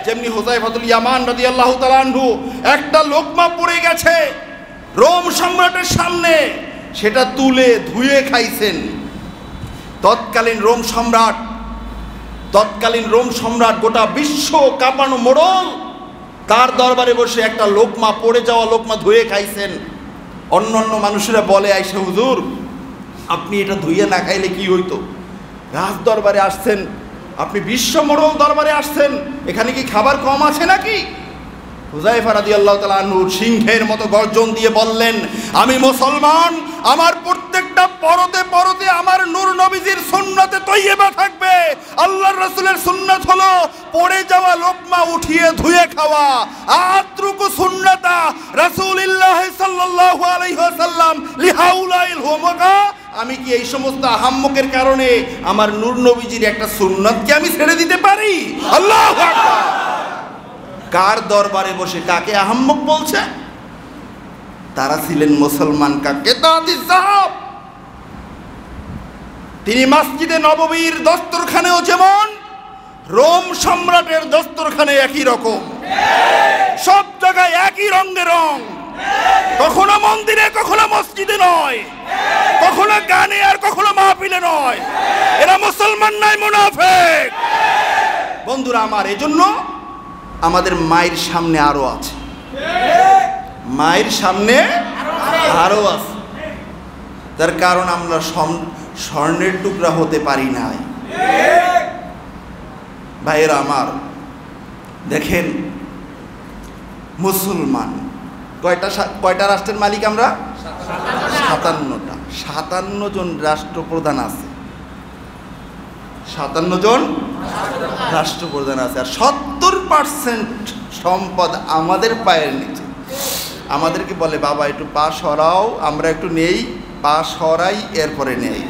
যেমনি হুযায়ফাতুল ইয়ামান রাদিয়াল্লাহু তাআলা আনহু একটা লোকমা পড়ে গেছে রোম সম্রাটের সামনে, সেটা তুলে ধুয়ে খাইছেন। তৎকালীন রোম সম্রাট গোটা বিশ্ব কাঁপানো মোড়ল, তার দরবারে বসে একটা লোকমা, পড়ে যাওয়া লোকমা ধুয়ে খাইছেন। অন্যান্য মানুষেরা বলে আইসা হুজুর আপনি এটা ধুয়ে না খাইলে কি হইতো, রাজ দরবারে আসছেন, আপনি বিশ্ব মোড়ল দরবারে আসছেন, এখানে কি খাবার কম আছে নাকি? হুযায়ফা রাদিয়াল্লাহু তাআলা আনহু সিংহের মতো গর্জন দিয়ে বললেন, আমি মুসলমান, আমার প্রত্যেকটা পরতে পরতে আমার নূর নবীজির সুন্নতে তৈয়বা থাকবে। আল্লাহর রাসূলের সুন্নাত হলো পড়ে যাওয়া লোকমা উঠিয়ে ধুয়ে খাওয়া। আত্রুকু সুন্নাতা রাসূলিল্লাহ সাল্লাল্লাহু আলাইহি ওয়াসাল্লাম লিহাউলাইল হুমাকা, আমি কি এই সমস্ত আহাম্মকের কারণে আমার নূর নবীজির একটা সুন্নাতকে আমি ছেড়ে দিতে পারি? আল্লাহু আকবার। কার দরবারে বসে কাকে আহাম্মক বলছে? তারা ছিলেন মুসলমান। তিনি মসজিদে নববীর দস্তরখানেও যেমন, রোম সম্রাটের দস্তরখানে একই রকম, সব জায়গায় একই রঙের রং, কখনো মন্দিরে কখনো মসজিদে নয়, কখনো গানে আর কখনো মাহফিলে নয়। এরা মুসলমান নাই, মুনাফিক। বন্ধুরা আমার, এজন্য আমাদের মায়ের সামনে আরো আছে, মায়ের সামনে আরো আছে। তার কারণ আমরা স্বর্ণের টুকরা হতে পারি নাই। ভাইয়েরা আমার, দেখেন মুসলমান কয়টা রাষ্ট্রের মালিক আমরা? 57টা। 57 জন রাষ্ট্রপ্রধান আছে, 57 জন রাষ্ট্রপ্রধান আছে, আর 70% সম্পদ আমাদের পায়ের নিচে। আমাদেরকে বলে বাবা একটু পা সরাও, আমরা একটু নেই, পা সরাই এরপরে নেই,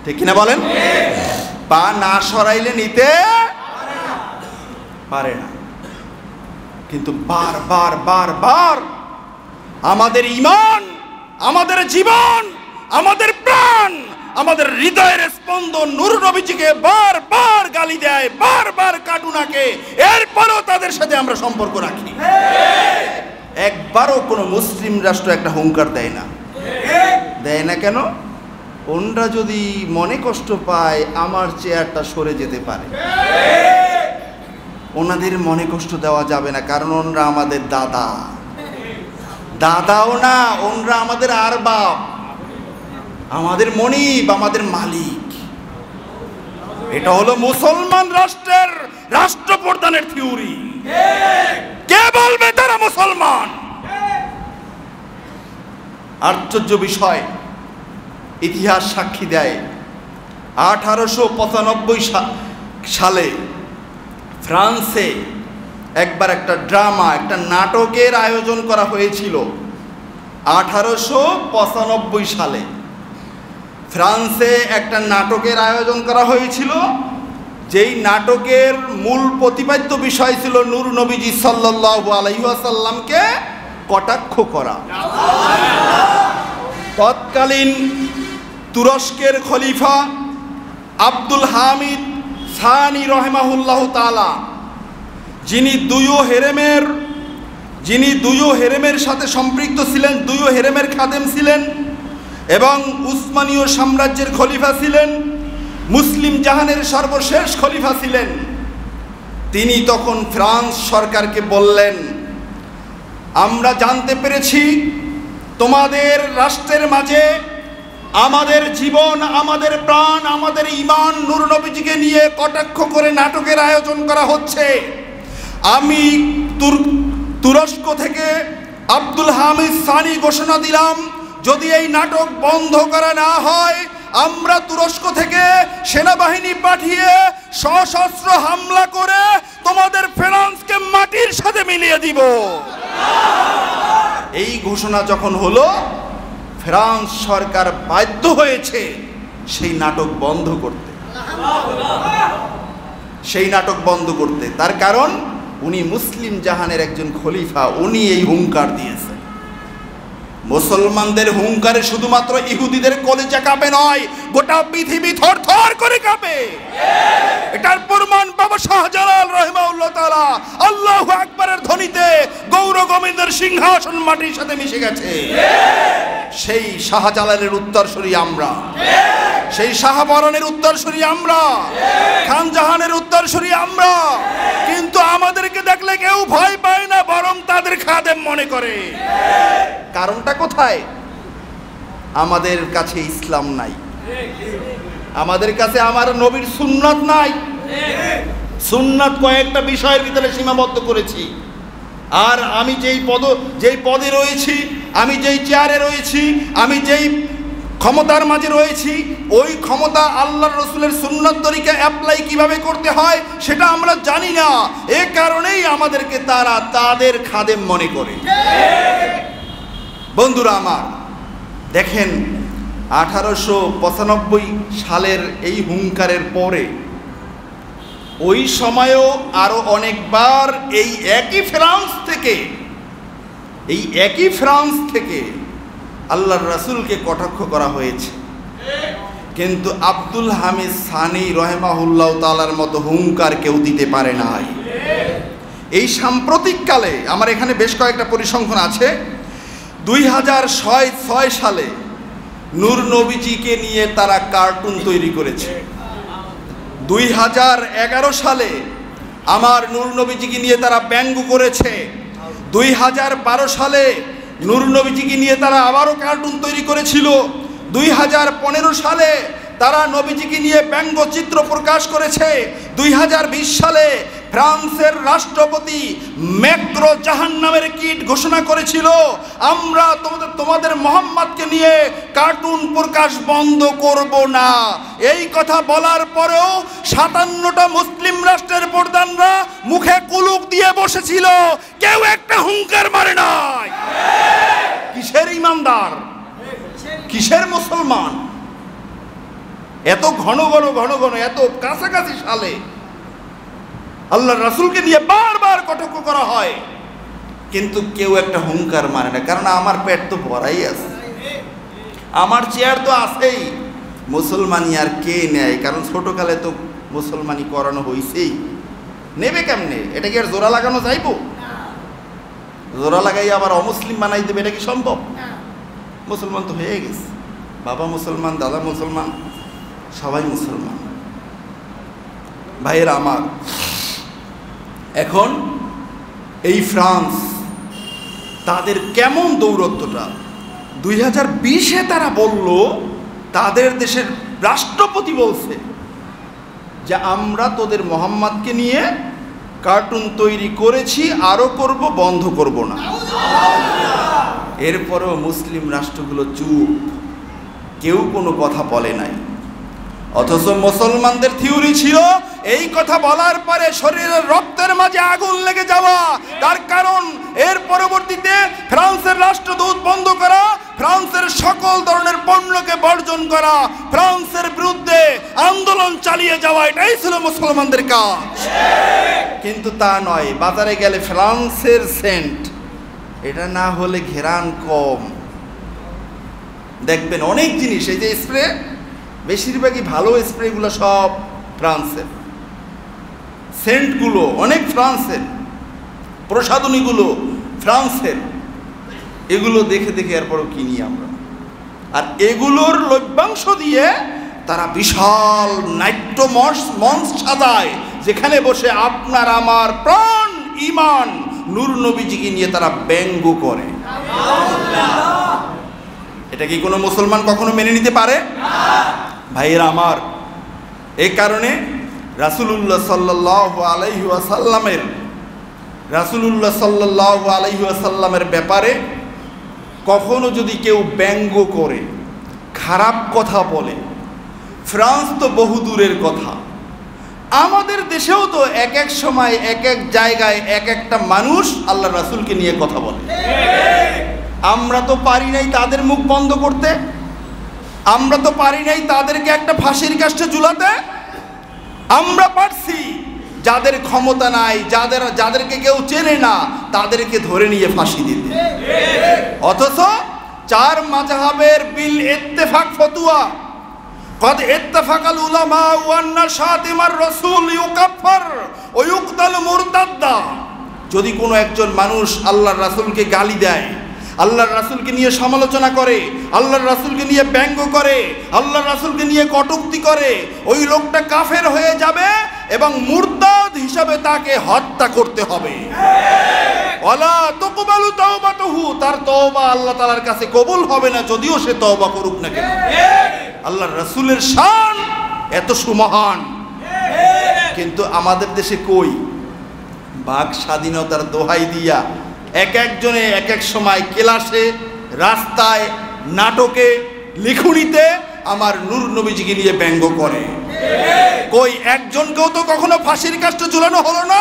ঠিক কিনা বলেন? পা না সরাইলে নিতে পারে না। কিন্তু বারবার বারবার আমাদের ঈমান, আমাদের জীবন, আমাদের প্রাণ, আমাদের হৃদয়ের স্পন্দন নূর নবীজিকে বারবার গালি দেয়, বারবার কাটুনাকে, এরপরও তাদের সাথে আমরা সম্পর্ক রাখি। একবারও কোনো মুসলিম রাষ্ট্র একটা হুঙ্কার দেয় না। দেয় না কেন? ওনরা যদি মনে কষ্ট পায় আমার চেয়ারটা সরে যেতে পারে। ওনাদের মনে কষ্ট দেওয়া যাবে না, কারণ ওনরা আমাদের দাদা, দাদাও না, ওনরা আমাদের আরবাব, আমাদের মনিব, আমাদের মালিক। এটা হলো মুসলমান রাষ্ট্রের রাষ্ট্রপ্রধানের থিওরি। কে বলবে তারা মুসলমান? আশ্চর্য বিষয়, ইতিহাস সাক্ষী দেয় 1895 সালে ফ্রান্সে একবার একটা ড্রামা, একটা নাটকের আয়োজন করা হয়েছিল। 1895 সালে ফ্রান্সে একটা নাটকের আয়োজন করা হয়েছিল, যেই নাটকের মূল প্রতিপাদ্য বিষয় ছিল নূর নবীজি সাল্লাল্লাহু আলাইহি ওয়াসাল্লামকে কটাক্ষ করা। তৎকালীন তুরস্কের খলিফা আব্দুল হামিদ সানি রহমাহুল্লাহ তাআলা, যিনি দুইও হেরেমের সাথে সম্পৃক্ত ছিলেন, দুইও হেরেমের খাদেম ছিলেন এবং উসমানীয় সাম্রাজ্যের খলিফা ছিলেন, মুসলিম জাহানের সর্বশেষ খলিফা ছিলেন। তিনি তখন ফ্রান্স সরকারকে বললেন, আমরা জানতে পেরেছি তোমাদের রাষ্ট্রের মাঝে আমাদের জীবন, আমাদের প্রাণ, আমাদের ঈমান নূর নবীজিকে নিয়ে কটাক্ষ করে নাটকের আয়োজন করা হচ্ছে। আমি তুরস্ক থেকে আব্দুল হামিদ সানি ঘোষণা দিলাম, যদি এই নাটক বন্ধ করা না হয় আমরা তুরস্ক থেকে সেনাবাহিনী পাঠিয়ে সশস্ত্র হামলা করে তোমাদের ফ্রান্সকে মাটির সাথে মিলিয়ে দিব। এই ঘোষণা যখন হলো, ফ্রান্স সরকার বাধ্য হয়েছে সেই নাটক বন্ধ করতে। তার কারণ উনি মুসলিম জাহানের একজন খলিফা, উনি এই হুঙ্কার দিয়েছেন। মুসলমানদের হুঙ্কারে শুধুমাত্র ইহুদিদের কলিজা কাঁপে নয়, গোটা পৃথিবী থরথর করে কাঁপে। এটার প্রমাণ বাবা শাহজালাল রাহিমাহুল্লাহ তাআলা আল্লাহু আকবারের ধ্বনিতে গৌর গোবিন্দের সিংহাসন মাটির সাথে মিশে গেছে। সেই শাহজালালের উত্তরসূরি আমরা, সেই শাহপরানের উত্তরসূরি আমরা, খান জাহানের উত্তরসূরি আমরা। কিন্তু আমাদেরকে দেখলে কেউ ভয় পায় না, বরং তাদের খাদেম মনে করে। কারণটা কোথায়? আমাদের কাছে ইসলাম নাই, আমাদের কাছে আমার নবীর সুন্নাত নাই। সুন্নাত কয়েকটা বিষয়ের ভিতরে সীমাবদ্ধ করেছি। আর আমি যেই পদে রয়েছি, আমি যেই চেয়ারে রয়েছি, আমি যেই ক্ষমতার মাঝে রয়েছি, ওই ক্ষমতা আল্লাহর রাসূলের সুন্নাত তরিকা অ্যাপ্লাই কিভাবে করতে হয় সেটা আমরা জানি না। এ কারণেই আমাদেরকে তারা তাদের খাদেম মনে করে। বন্ধুরা আমার, দেখেন 1895 সালের এই হুঙ্কারের পরে ওই সময়েও আরো অনেকবার এই একই ফ্রান্স থেকে আল্লাহর রাসূলকে কটাক্ষ করা হয়েছে। কিন্তু আব্দুল হামিদ সানি রাহিমাহুল্লাহ তাআলার মতো হুঙ্কার কেউ দিতে পারে নাই। এই সাম্প্রতিককালে আমার এখানে বেশ কয়েকটা পরিসংখ্যান আছে। 2006 সালে নূর নবীজিকে নিয়ে তারা কার্টুন তৈরি করেছে। 2011 সালে আমার নূর নবীজিকে নিয়ে তারা ব্যঙ্গ করেছে। 2012 সালে নূর নবীজিকে নিয়ে তারা আবারও কার্টুন তৈরি করেছিল। 2015 সালে তারা নবীজিকে নিয়ে ব্যঙ্গচিত্র প্রকাশ করেছে। 2020 সালে ফ্রান্সের রাষ্ট্রপতি ম্যাক্রো জাহান্নামের কিট ঘোষণা করেছিল, আমরা তোমাদের মোহাম্মদকে নিয়ে কার্টুন প্রকাশ বন্ধ করব না। এই কথা বলার পরেও 57টা মুসলিম রাষ্ট্রের প্রধানরা মুখে কুলুক দিয়ে বসেছিল, কেউ একটা হুঙ্কার মারে নাই। কিসের ইমানদার, কিসের মুসলমান? এত ঘন ঘন এত কাছাকাছি সালে আল্লাহর রাসূলকে নিয়ে বারবার কটাক্ষ করা হয়, কিন্তু কেউ একটা হুঙ্কার মারে না। কারণ আমার পেট তো ভরাই আছে, আমার চেয়ার তো আছেই। মুসলমানি আর কে নেয়? কারণ ছোটকালে তো মুসলমানি করানো হয়েছেই, নেবে কেমনে? এটা কি আর জোড়া লাগানো যাইব? জোড়া লাগাই আবার অমুসলিম বানাই দেবে, এটা কি সম্ভব? মুসলমান তো হয়ে গেছে, বাবা মুসলমান, দাদা মুসলমান, সবাই মুসলমান। ভাইয়েরা আমার, এখন এই ফ্রান্স তাদের কেমন দৌরত্বটা 2020-এ তারা বলল, তাদের দেশের রাষ্ট্রপতি বলছে যে আমরা তোদের মোহাম্মদকে নিয়ে কার্টুন তৈরি করেছি, আরো করব, বন্ধ করব না। এরপরেও মুসলিম রাষ্ট্রগুলো চুপ, কেউ কোনো কথা বলে নাই। অথচ মুসলমানদের থিওরি ছিল এই কথা বলার পরে শরীরের রক্তের মাঝে আগুন লেগে যাওয়া। তার কারণ এর পরবর্তীতে ফ্রান্সের রাষ্ট্রদূত বন্ধ করা, ফ্রান্সের সকল ধরনের পণ্যকে বর্জন করা, ফ্রান্সের বিরুদ্ধে আন্দোলন চালিয়ে যাওয়া, এটাই ছিল মুসলমানদের কাজ। কিন্তু তা নয়, বাজারে গেলে ফ্রান্সের সেন্ট, এটা না হলে ঘেরান কম। দেখবেন অনেক জিনিস, এই যে স্প্রে, বেশিরভাগই ভালো স্প্রেগুলো সব ফ্রান্সের, সেন্টগুলো অনেক ফ্রান্সের, প্রসাধনীগুলো ফ্রান্সের। এগুলো দেখে দেখে এরপরও কিনি আমরা। আর এগুলোর লভ্যাংশ দিয়ে তারা বিশাল নাট্য মঞ্চ সাজায়, যেখানে বসে আপনার আমার প্রাণ ঈমান নূর নবীজিকে নিয়ে তারা ব্যঙ্গ করে। এটা কি কোনো মুসলমান কখনো মেনে নিতে পারে? ভাইয়েরা আমার, এই কারণে রাসূলুল্লাহ সাল্লাল্লাহু আলাইহি ওয়াসাল্লামের ব্যাপারে কখনো যদি কেউ ব্যঙ্গ করে, খারাপ কথা বলে, ফ্রান্স তো বহু দূরের কথা, আমাদের দেশেও তো এক এক সময় এক এক জায়গায় এক একটা মানুষ আল্লাহ রাসূলকে নিয়ে কথা বলে। আমরা তো পারি নাই তাদের মুখ বন্ধ করতে, আমরা তো পারি নাই তাদেরকে একটা ফাঁসির কাস্টে ঝুলাতে। আমরা পারছি যাদের ক্ষমতা নাই, যাদেরকে কেউ চেনে না, তাদেরকে ধরে নিয়ে ফাঁসি দিতে। অথচ চার মাযহাবের বিল ইত্তেফাক ফতোয়া, قد اتفق العلماء أن شاتم الرسول يكفر ويقتل مرتدا। যদি কোনো একজন মানুষ আল্লাহর রাসূলকে গালি দেয়, আল্লাহর রাসূলকে নিয়ে সমালোচনা করে, আল্লাহর রাসূলকে নিয়ে ব্যঙ্গ করে, আল্লাহর রাসূলকে নিয়ে কটূক্তি করে, ওই লোকটা কাফের হয়ে যাবে এবং মুরতাদ হিসাবে তাকে হত্যা করতে হবে। ওয়ালা তুকবালু তাওবাতুহু, তার তওবা আল্লাহ তাআলার কাছে কবুল হবে না, যদিও সে তওবা করুক না কেন। আল্লাহর রাসূলের শান এত সুমহান, কিন্তু আমাদের দেশে কই? বাক স্বাধীনতার দোহাই দিয়া এক একজনে এক এক সময় ক্লাসে, রাস্তায়, নাটকে, লিখুনিতে আমার নূর নবীজিকে নিয়ে ব্যঙ্গ করে। কই একজনকেও তো কখনো ফাঁসির কাস্টে ঝুলানো হলো না।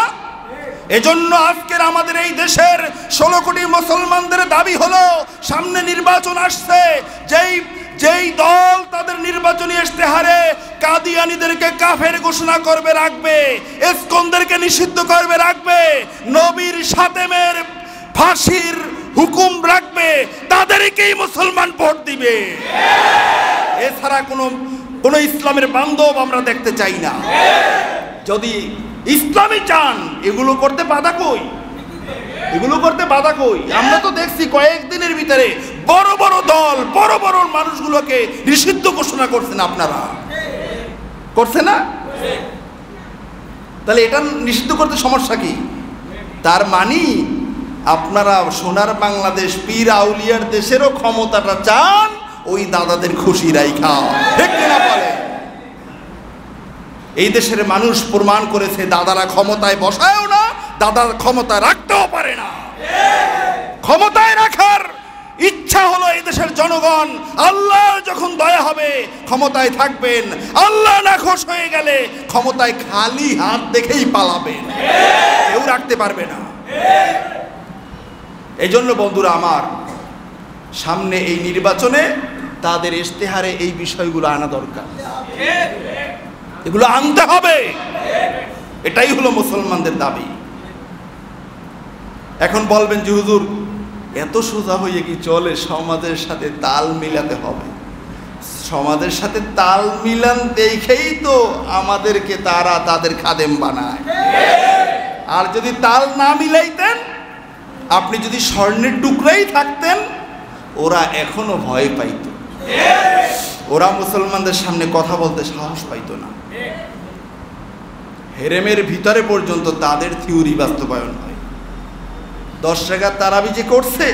এজন্য আজকের আমাদের এই দেশের 16 কোটি মুসলমানদের দাবি হলো, সামনে নির্বাচন আসছে, যেই দল তাদের নির্বাচনী ইশতেহারে কাদিয়ানীদেরকে কাফের ঘোষণা করবে রাখবে, ইসকনদেরকে নিষিদ্ধ করবে রাখবে, নবীর সাতেমের ফাঁসির হুকুম রাখবে, তাদেরকেই মুসলমান ভোট দিবে। এছাড়া কোনো ইসলামের বান্ধব আমরা দেখতে চাই না। যদি ইসলামী চান, এগুলো করতে বাধা কই? এগুলো করতে বাধা কই? আমরা তো দেখছি কয়েকদিনের ভিতরে বড় বড় দল, বড় বড় মানুষগুলোকে নিষিদ্ধ ঘোষণা করছেন। আপনারা করছে না? তাহলে এটা নিষিদ্ধ করতে সমস্যা কি? তার মানে আপনারা সোনার বাংলাদেশ, পীর আউলিয়ার দেশেরও ক্ষমতাটা চান, ওই দাদাদের খুশি রাইখা, ঠিক কিনা বলে? এই দেশের মানুষ প্রমাণ করেছে দাদারা ক্ষমতায় বসায়ও না, দাদার ক্ষমতা রাখতেও পারে না। ক্ষমতায় রাখার ইচ্ছা হলো এই দেশের জনগণ, আল্লাহ যখন দয়া হবে ক্ষমতায় থাকবেন, আল্লাহ না খুশ হয়ে গেলে ক্ষমতায় খালি হাত দেখেই পালাবেন, কেউ রাখতে পারবে না। এই জন্য বন্ধুরা আমার, সামনে এই নির্বাচনে তাদের ইশতেহারে এই বিষয়গুলো আনা দরকার, এগুলো আনতে হবে। এটাই হলো মুসলমানদের দাবি। এখন বলবেন যে হুজুর এত সোজা হয়ে কি চলে? সমাজের সাথে তাল মিলাতে হবে। সমাজের সাথে তাল মিলান দেখেই তো আমাদেরকে তারা তাদের খাদেম বানায়। আর যদি তাল না মিলাইতেন, আপনি যদি স্বর্ণের টুকরাই থাকতেন, ওরা এখনো ভয় পাইত, ওরা মুসলমানদের সামনে কথা বলতে সাহস পাইত না। হেরেমের ভিতরে পর্যন্ত তাদের থিওরি বাস্তবায়ন হয়। 10 টাকার তারাবি যে করছে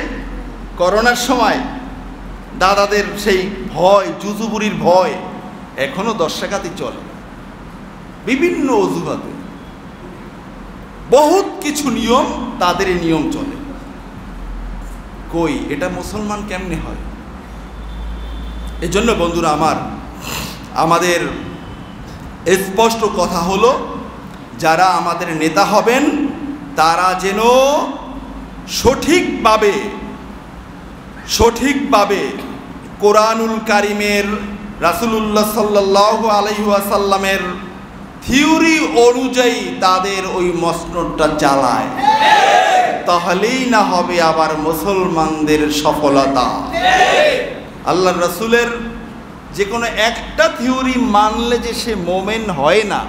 করোনার সময়, দাদাদের সেই ভয়, জুজুবুরির ভয় এখনো 10 টাকাতেই চলে, বিভিন্ন অজুহাতে বহুত কিছু নিয়ম, তাদের এই নিয়ম চলে। কই এটা মুসলমান কেমনে হয়? এজন্য বন্ধুরা আমার, আমাদের স্পষ্ট কথা হলো, যারা আমাদের নেতা হবেন তারা যেন সঠিকভাবে কোরআনুল কারিমের, রাসূলুল্লাহ সাল্লাল্লাহু আলাইহি ওয়াসাল্লামের থিওরি অনুযায়ী তাদের ওই মসনদটা চালায়, তাহলেই না হবে আবার মুসলমানদের সফলতা। আল্লাহর রাসূলের যে কোনো একটা থিওরি মানলে যে সে মোমেন হয় না,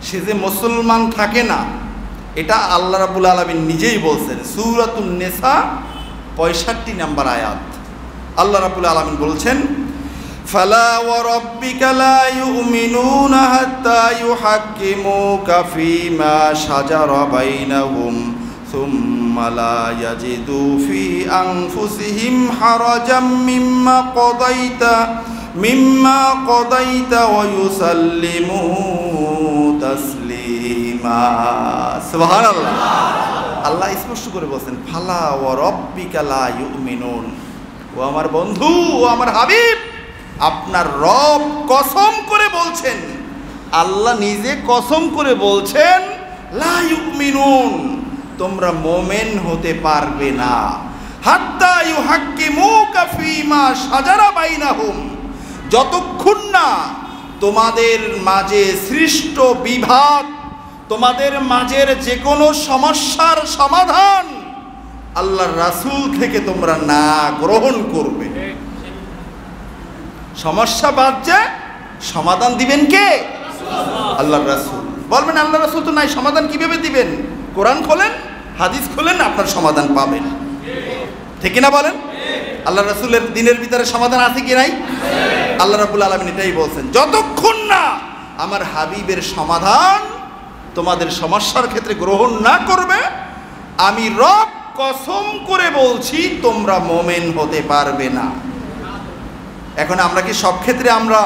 সে যে মুসলমান থাকে না, এটা আল্লাহ রাব্বুল আলামিন নিজেই বলছেন। সূরাতুন নিসা 65 নম্বর আয়াত, আল্লাহ রাব্বুল আলামিন বলছেন, ফালা ওয়া রাব্বিকা লা ইউমিনুনা হাত্তা ইউহাক্কিমুকা ফীমা শাজারা বাইনাহুম সুম্মা লা ইয়াজিদু ফি আনফুসিহিম হারাজাম মিম্মা কদাইতা ওয়া ইউসাল্লিমু তাসলিমা। সুবহানাল্লাহ। আল্লাহ স্পষ্ট করে বলছেন, ফালা ওয়া রাব্বিকা লা ইউমিনুন, ও আমার বন্ধু, ও আমার হাবিব, আপনার রব কসম করে বলছেন, আল্লাহ নিজে কসম করে বলছেন, লা ইউমিনুন, তোমরা মোমেন হতে পারবে না, হাত্তা ইউহাক্কিমুকা ফীমা শাজারা বাইনাহুম, যতক্ষণ না তোমাদের মাঝে সৃষ্ট বিভাদ, তোমাদের মাঝের যে কোনো সমস্যার সমাধান আল্লাহর রাসূল থেকে তোমরা না গ্রহণ করবে। সমস্যা বাজছে, সমাধান দিবেন কে? আল্লাহর রাসূল। বলবেন আল্লাহর রাসূল তো নাই, সমাধান কিভাবে দিবেন? কোরআন খোলেন, হাদিস খোলেন, আপনার সমাধান পাবেন। ঠিক কিনা বলেন? আল্লাহর রাসূলের দিনের ভিতরে সমাধান আছে কি নাই? আল্লাহ রাব্বুল আলামিন এটাই বলছেন, যতক্ষণ না আমার হাবিবের সমাধান তোমাদের সমস্যার ক্ষেত্রে গ্রহণ না করবে, আমি রব কসম করে বলছি তোমরা মোমেন হতে পারবে না। এখন আমরা কি সব ক্ষেত্রে আমরা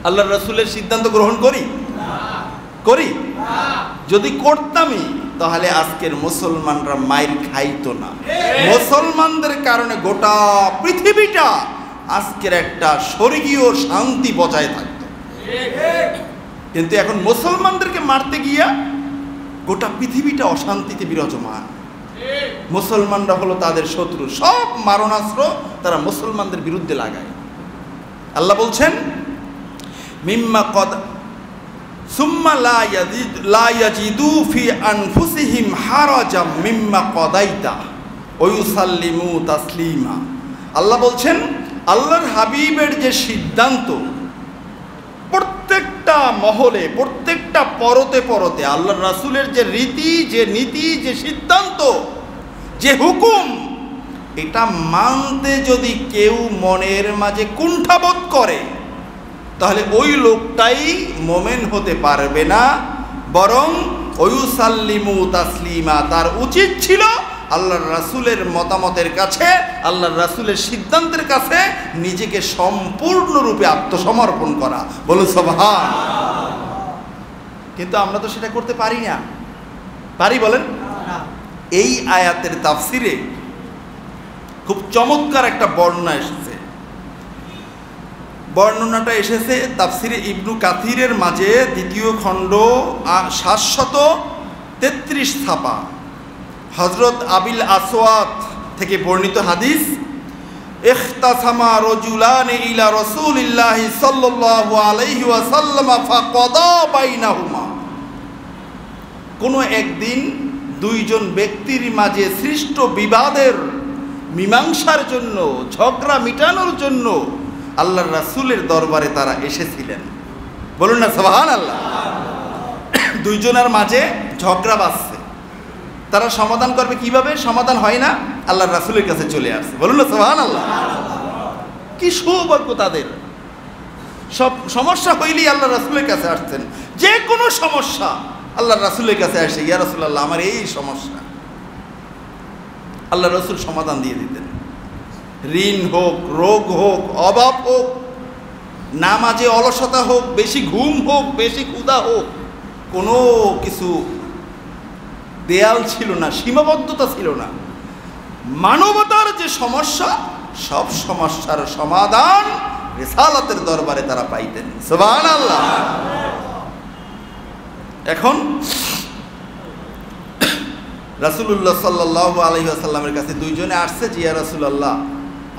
আল্লাহর রাসূলের সিদ্ধান্ত গ্রহণ করি? করি? যদি করতামই তাহলে আজকের মুসলমানরা মাইর খাইতো না। মুসলমানদের কারণে গোটা পৃথিবীটা আজকের একটা স্বর্গীয় শান্তি বজায় থাকতো। কিন্তু এখন মুসলমানদেরকে মারতে গিয়া গোটা পৃথিবীটা অশান্তিতে বিরাজমান। মুসলমানরা হলো তাদের শত্রু, সব মারণাস্ত্র তারা মুসলমানদের বিরুদ্ধে লাগায়। আল্লাহ বলছেন, মিম্মা কদ সুম্মা লা ইয়াজিদু ফি আনফুসিহিম হারাজাম মিম্মা কদাইতা ওয়া ইউসাল্লিমু তাসলিমা। আল্লাহ বলছেন, আল্লাহর হাবিবের যে সিদ্ধান্ত প্রত্যেকটা মহলে, প্রত্যেকটা পরতে পরতে আল্লাহর রাসূলের যে রীতি, যে নীতি, যে সিদ্ধান্ত, যে হুকুম, এটা মানতে যদি কেউ মনের মাঝে কুণ্ঠাবোধ করে তাহলে ওই লোকটাই মোমেন হতে পারবে না, বরং ওয়ুসাল্লিমু তাসলিমা, তার উচিত ছিল আল্লাহর রাসূলের মতামতের কাছে, আল্লাহর রাসূলের সিদ্ধান্তের কাছে নিজেকে সম্পূর্ণরূপে আত্মসমর্পণ করা। বলুন সুবহানাল্লাহ। কিন্তু আমরা তো সেটা করতে পারি না। পারি বলেন? এই আয়াতের তাফসিরে খুব চমৎকার একটা বর্ণনা এসেছে। বর্ণনাটা এসেছে তাফসিরে ইবনু কাথিরের মাঝে, দ্বিতীয় খণ্ড 733 ছাপা, হযরত আবিল আসওয়াদ থেকে বর্ণিত হাদিস, ইখতাসামা রাজুলানি ইলা রাসূলিল্লাহি সাল্লাল্লাহু আলাইহি ওয়াসাল্লাম ফাকাদা বাইনাহুমা। কোনো একদিন দুইজন ব্যক্তির মাঝে সৃষ্ট বিবাদের মীমাংসার জন্য, ঝগড়া মিটানোর জন্য আল্লাহর রাসূলের দরবারে তারা এসেছিলেন। বলুন না সুবহানাল্লাহ। দুইজনের মাঝে ঝগড়া বাজছে, তারা সমাধান করবে কিভাবে? সমাধান হয় না, আল্লাহর রাসূলের কাছে চলে আসছে। বলুন না সুবহানাল্লাহ। কি সৌভাগ্য তাদের! সব সমস্যা হইলেই আল্লাহর রাসূলের কাছে আসছেন। যে কোনো সমস্যা আল্লাহর রাসূলের কাছে আসে, ইয়া রাসূলুল্লাহ আমার এই সমস্যা, আল্লাহর রাসূল সমাধান দিয়ে দিতেন। ঋণ হোক, রোগ হোক, অভাব হোক, নামাজে অলসতা হোক, বেশি ঘুম হোক, বেশি ক্ষুধা হোক, কোনো কিছু দেয়াল ছিল না, সীমাবদ্ধতা ছিল না। মানবতার যে সমস্যা, সব সমস্যার সমাধান রিসালাতের দরবারে তারা পাইতেন। সুবহানাল্লাহ। এখন রাসূলুল্লাহ সাল্লাল্লাহু আলাইহি ওয়াসাল্লামের কাছে দুইজনে আসছে, যে ইয়া রাসূলুল্লাহ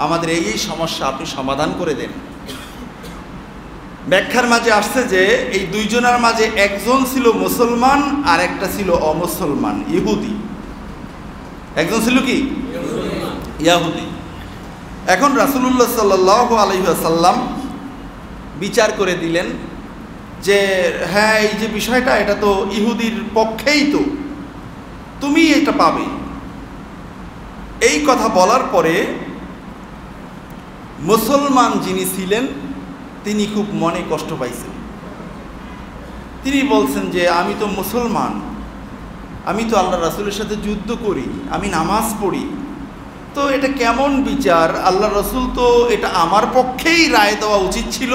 আমাদের এই সমস্যা আপনি সমাধান করে দেন। ব্যাখ্যার মাঝে আসছে যে এই দুইজনের মাঝে একজন ছিল মুসলমান আর একটা ছিল অমুসলমান, ইহুদি। একজন ছিল কি? ইহুদি। এখন রাসূলুল্লাহ সাল্লাল্লাহু আলাইহি ওয়াসাল্লাম বিচার করে দিলেন যে হ্যাঁ, এই যে বিষয়টা, এটা তো ইহুদির পক্ষেই, তো তুমি এটা পাবে। এই কথা বলার পরে মুসলমান যিনি ছিলেন তিনি খুব মনে কষ্ট পাইছেন। তিনি বলছেন যে আমি তো মুসলমান, আমি তো আল্লাহ রাসূলের সাথে যুদ্ধ করি, আমি নামাজ পড়ি, তো এটা কেমন বিচার? আল্লাহ রাসূল তো এটা আমার পক্ষেই রায় দেওয়া উচিত ছিল।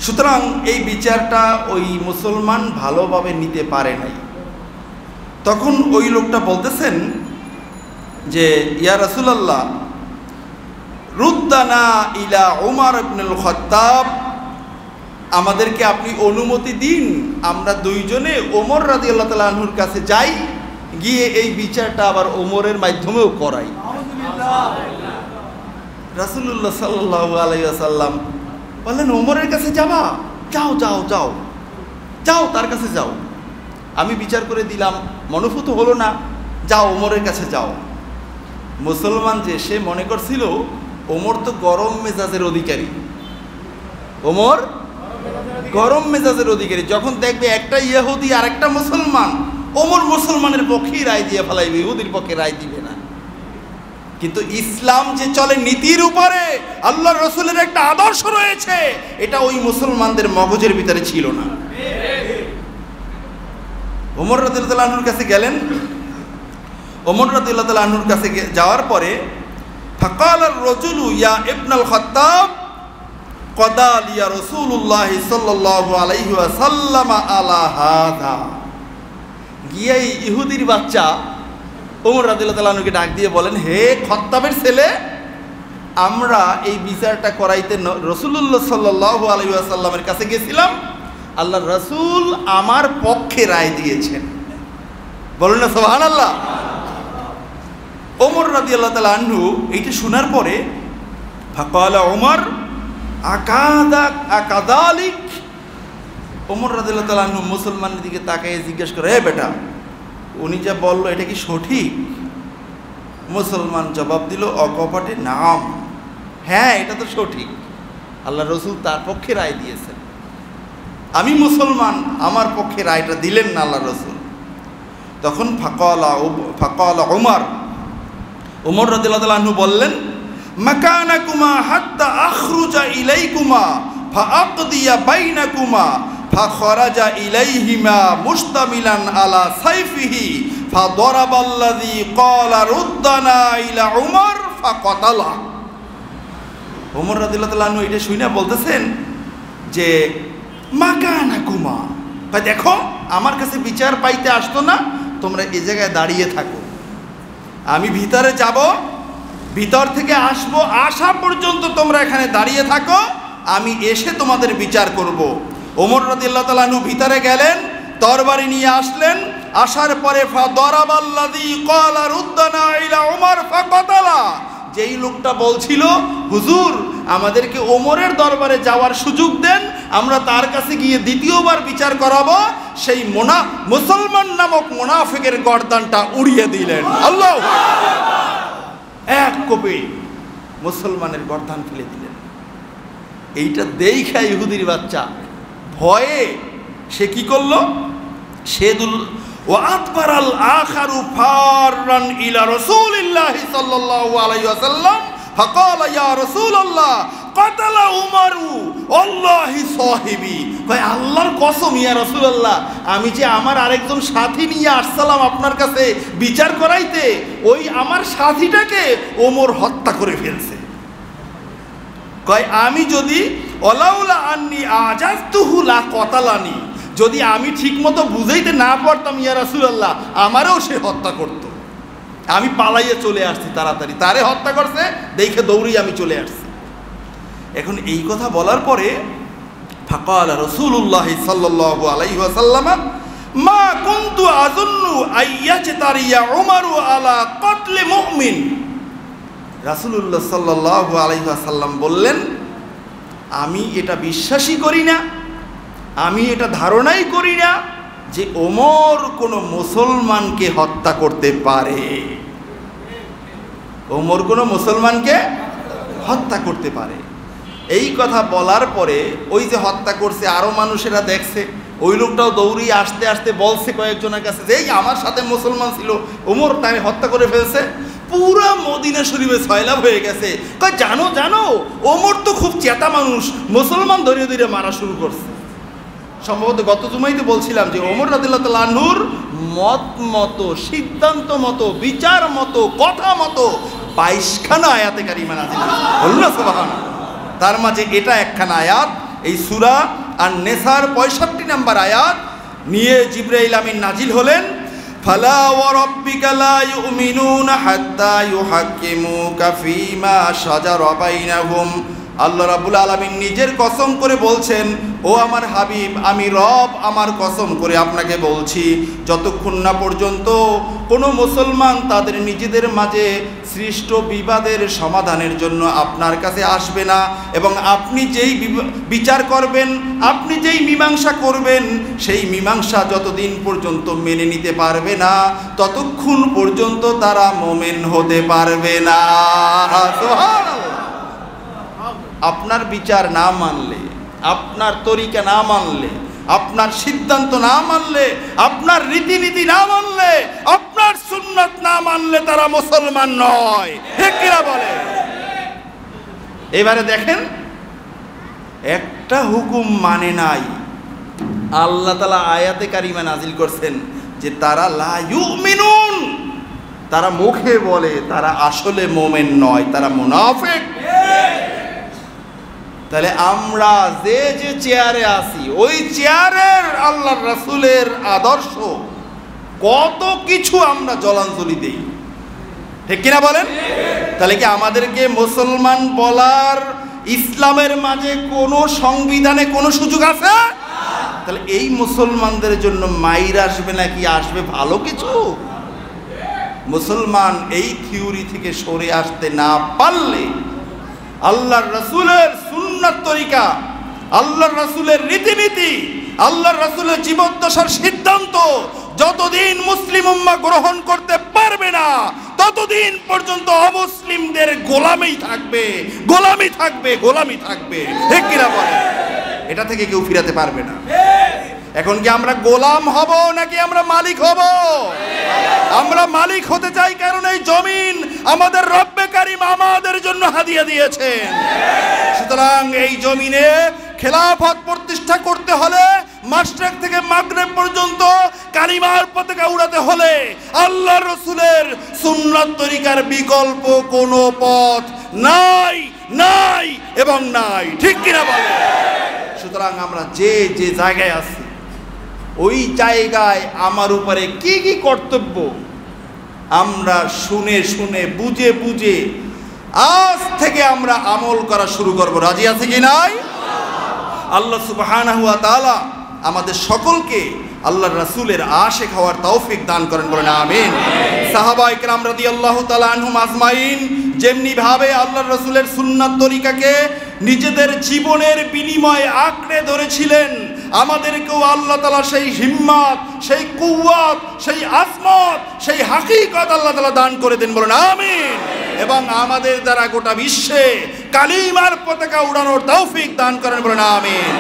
সুতরাং এই বিচারটা ওই মুসলমান ভালোভাবে নিতে পারে নাই। তখন ওই লোকটা বলতেছেন যে ইয়া রাসূলুল্লাহ, রুদ্দানা ইলা উমর ইবনুল খাত্তাব, আমাদেরকে আপনি অনুমতি দিন আমরা দুইজনে ওমর রাদিয়াল্লাহু তাআলা আনহুর কাছে যাই, গিয়ে এই বিচারটা আবার ওমরের মাধ্যমেও করাই। রাসূলুল্লাহ সাল্লাল্লাহু আলাইহি ওয়াসাল্লাম বললেন, ওমরের কাছে যাবা? যাও যাও যাও যাও, তার কাছে যাও, আমি বিচার করে দিলাম, মনোভূত হলো না, যাও ওমরের কাছে যাও। মুসলমান যে, সে মনে করছিল ওমর তো গরম মেজাজের অধিকারী, ওমর গরম মেজাজের অধিকারী, যখন দেখবে একটা ইহুদি আর একটা মুসলমান, ওমর মুসলমানের পক্ষেই রায় দিয়ে ফেলাইবে, ইহুদির পক্ষে রায় দিবে না। কিন্তু ইসলাম যে চলে নীতির উপরে, আল্লাহর রাসূলের একটা আদর্শ রয়েছে, এটা ওই মুসলমানদের মগজের ভিতরে ছিল না। ওমর রাদিয়াল্লাহু আনহুর কাছে গেলেন। ওমর রাদিয়াল্লাহু আনহুর কাছে যাওয়ার পরে ফাকাল আর-রাজুলু ইয়া ইবনুল খাত্তাব কদা লিয়া রাসূলুল্লাহ সাল্লাল্লাহু আলাইহি ওয়াসাল্লাম আলা হাযা। গিয়ে ইহুদির বাচ্চা ওমর রাদিয়াল্লাহু আনহুকে ডাক দিয়ে বলেন, হে খাত্তাবের ছেলে, আমরা এই বিচারটা করাইতে রাসূলুল্লাহ সাল্লাল্লাহু আলাইহি ওয়াসাল্লামের কাছে গেছিলাম, আল্লাহর রাসূল আমার পক্ষে রায় দিয়েছেন। বলুন না সুবহানাল্লাহ। ওমর রাদিয়াল্লাহু তাআলা আনহু এইটা শোনার পরে ফাকালা ওমর আকাদালিক, ওমর রাদিয়াল্লাহু তাআলা আনহু মুসলমানের দিকে তাকিয়ে জিজ্ঞেস করে, হে বেটা, উনি যা বলল এটা কি সঠিক? মুসলমান জবাব দিল অকপটে, নাম, হ্যাঁ এটা তো সঠিক, আল্লাহ রাসূল তার পক্ষে রায় দিয়েছেন, আমি মুসলমান, আমার পক্ষে রায়টা দিলেন না আল্লাহ রাসূল। তখন ফাকালা ওমর রাদিয়াল্লাহু তাআলা আনহু বললেন, মাকানাকুমা হাত্তা আখরুজা ইলাইকুমা ফাআকদিয়া বাইনাকুমা ফাখরাজা ইলাইহিমা মুশতামিলান আলা সাইফিহি ফাদরাবাল্লাযী ক্বালা রুদ্দানা ইলা উমর ফাকাতালা। ওমর রাদিয়াল্লাহু তাআলা আনহু এটা শুনে বলতেছেন যে মাকানাকুমা, দেখো আমার কাছে বিচার পাইতে আসতো না, তোমরা এই জায়গায় দাঁড়িয়ে থাকো, আমি ভিতরে যাব, ভিতর থেকে আসবো, আসা পর্যন্ত তোমরা এখানে দাঁড়িয়ে থাকো, আমি এসে তোমাদের বিচার করব। ওমর রাদিয়াল্লাহু তাআলা আনহু ভিতরে গেলেন, তরবারি নিয়ে আসলেন, আসার পরে ফাদরাবাল্লাযী ক্বালা রুদ্দানা ইলা উমর ফাকাতালা, যেই লোকটা বলছিল হুজুর আমাদেরকে ওমরের দরবারে যাওয়ার সুযোগ দেন, আমরা তার কাছে গিয়ে দ্বিতীয়বার বিচার করাবো, সেই মুসলমান নামক মুনাফিকের গর্দানটা উড়িয়ে দিলেন। আল্লাহু আকবার। এক কোপে মুসলমানের গর্দান ফেলে দিলেন। এইটা দেখা ইহুদির বাচ্চা ভয়ে সে কি করলো, ওয়াতবারাল আখারু ফাররান ইলা রাসূলিল্লাহি সাল্লাল্লাহু আলাইহি ওয়াসাল্লাম ফাকালা ইয়া রাসূলুল্লাহ কাতালা উমারু আল্লাহি সাহিবি, ভাই আল্লাহর কসম ইয়া রাসূলুল্লাহ, আমি যে আমার আরেকজন সাথী নিয়ে আসছিলাম আপনার কাছে বিচার করাইতে, ওই আমার সাথীটাকে ওমর হত্যা করে ফেলছে। কয় আমি যদি ওলাউলা আন্নি আজাজতুহু লা কতালানি, যদি আমি ঠিকমতো বুঝাইতে না পারতাম ইয়া রাসূলুল্লাহ, আমারও সে হত্যা করত। আমি পালাইয়ে চলে আসছি তাড়াতাড়ি, তারে হত্যা করছে দেখে দৌড়ি আমি চলে আসছি। এখন এই কথা বলার পরে ফাকালা রাসূলুল্লাহ সাল্লাল্লাহু আলাইহি ওয়াসাল্লাম মা কুনতু আযুন্নু আইয়াজতারিয়া উমারু আলা কতলি মুমিন। রাসূলুল্লাহ সাল্লাল্লাহু আলাইহি ওয়াসাল্লাম বললেন, আমি এটা বিশ্বাসই করি না, আমি এটা ধারণাই করি না যে ওমর কোনো মুসলমানকে হত্যা করতে পারে, ওমর কোনো মুসলমানকে হত্যা করতে পারে। এই কথা বলার পরে ওই যে হত্যা করছে আরও মানুষেরা দেখছে, ওই লোকটাও দৌড়িয়ে আসতে আসতে বলছে কয়েকজনের কাছে যে এই আমার সাথে মুসলমান ছিল, ওমর তাই হত্যা করে ফেলছে। পুরা মদিনা শরীফে সয়লাভ হয়ে গেছে। জানো জানো ওমর তো খুব চেতা মানুষ, মুসলমান ধরে ধরে মারা শুরু করছে। সম্ভবত গত জুমাইতে বলছিলাম যে ওমর রাদিয়াল্লাহু তাআলা আনহুর মত মতো, সিদ্ধান্ত মতো, বিচার মতো, কথা মতো 22খানা আয়াতে কারিমা নাযিল হয়েছে। বলুন না সুবহানাল্লাহ। তার মাঝে এটা একখানা আয়াত, এই সূরা আর নেসার 65 নম্বর আয়াত নিয়ে জিবরাইল আমিন নাজিল হলেন। ফালা ওয়া রাব্বিকা লা ইউমিনুনা হাত্তা ইউহাক্কিমুকা ফীমা শাজারা বাইনাহুম। আল্লাহ রাব্বুল আলামিন নিজের কসম করে বলছেন, ও আমার হাবিব, আমি রব আমার কসম করে আপনাকে বলছি, যতক্ষণ না পর্যন্ত কোনো মুসলমান তাদের নিজেদের মাঝে সৃষ্ট বিবাদের সমাধানের জন্য আপনার কাছে আসবে না, এবং আপনি যেই বিচার করবেন, আপনি যেই মীমাংসা করবেন, সেই মীমাংসা যতদিন পর্যন্ত মেনে নিতে পারবে না, ততক্ষণ পর্যন্ত তারা মুমিন হতে পারবে না। আপনার বিচার না মানলে, আপনার তরিকা না মানলে, আপনার সিদ্ধান্ত না মানলে, আপনার রীতিনীতি না মানলে, আপনার সুন্নাত না মানলে তারা মুসলমান নয়। ঠিক কিনা বলে? এবারে দেখেন, একটা হুকুম মানে নাই, আল্লাহ তাআলা আয়াতে কারিমা নাজিল করছেন যে তারা লা ইউমিনুন, তারা মুখে বলে, তারা আসলে মুমিন নয়, তারা মুনাফিক। তাহলে আমরা যে যে চেয়ারে আছি, ওই চেয়ারের আল্লাহর রাসূলের আদর্শ কত কিছু আমরা জলাঞ্জলি দেই। ঠিক কিনা বলেন? তাহলে কি আমাদেরকে মুসলমান বলার ইসলামের মাঝে কোনো সংবিধানে কোনো সুযোগ আছে? তাহলে এই মুসলমানদের জন্য মাইর আসবে নাকি আসবে ভালো কিছু? মুসলমান এই থিওরি থেকে সরে আসতে না পারলে আল্লাহর রাসূলের সুন্নাত তরিকা, আল্লাহর রাসূলের রীতিনীতি, আল্লাহর রাসূলের জীবদ্দশার সিদ্ধান্ত যতদিন মুসলিম উম্মাহ গ্রহণ করতে পারবে না, ততদিন পর্যন্ত অমুসলিমদের গোলামি থাকবে, গোলামি থাকবে, গোলামি থাকবে। ঠিক কিনা বলে? এটা থেকে কেউ ফিরাতে পারবে না। এখন কি আমরা গোলাম হব নাকি আমরা মালিক হব? আমরা মালিক হতে চাই, কারণ এই জমিন আমাদের রব্বে কারীম আমাদের জন্য হাদিয়া দিয়েছেন। সুতরাং এই জমিনে খেলাফত প্রতিষ্ঠা করতে হলে, মাশরিক থেকে মাগরিব পর্যন্ত কালিমার পতাকা উড়াতে হলে আল্লাহর রাসূলের সুন্নাত তরিকার বিকল্প কোনো পথ নাই, নাই এবং নাই। ঠিক কিনা বলে? সুতরাং আমরা যে যে জায়গায় আছি, ওই জায়গায় আমার উপরে কি কি কর্তব্য আমরা শুনে শুনে বুঝে বুঝে আজ থেকে আমরা আমল করা শুরু করব। রাজি আছে কি নাই? আল্লাহ সুবহানাহু ওয়া তাআলা আমাদের সকলকে আল্লাহর রাসূলের আশিক হওয়ার তৌফিক দান করেন, বলেন আমিন। সাহাবায়ে কেরাম রাদিয়াল্লাহু তাআলা আনহুম আজমাইন যেমনি ভাবে আল্লাহর রাসূলের সুন্নাত তরিকাকে নিজেদের জীবনের বিনিময়ে আঁকড়ে ধরেছিলেন, আমাদেরকেও আল্লাহ তাআলা সেই হিম্মত, সেই কুওয়াত, সেই আজমত, সেই হাকিকত আল্লাহ তাআলা দান করে দেন, বলেন আমিন। এবং আমাদের দ্বারা গোটা বিশ্বে কালিমার পতাকা উড়ানোর তৌফিক দান করেন, বলেন আমিন।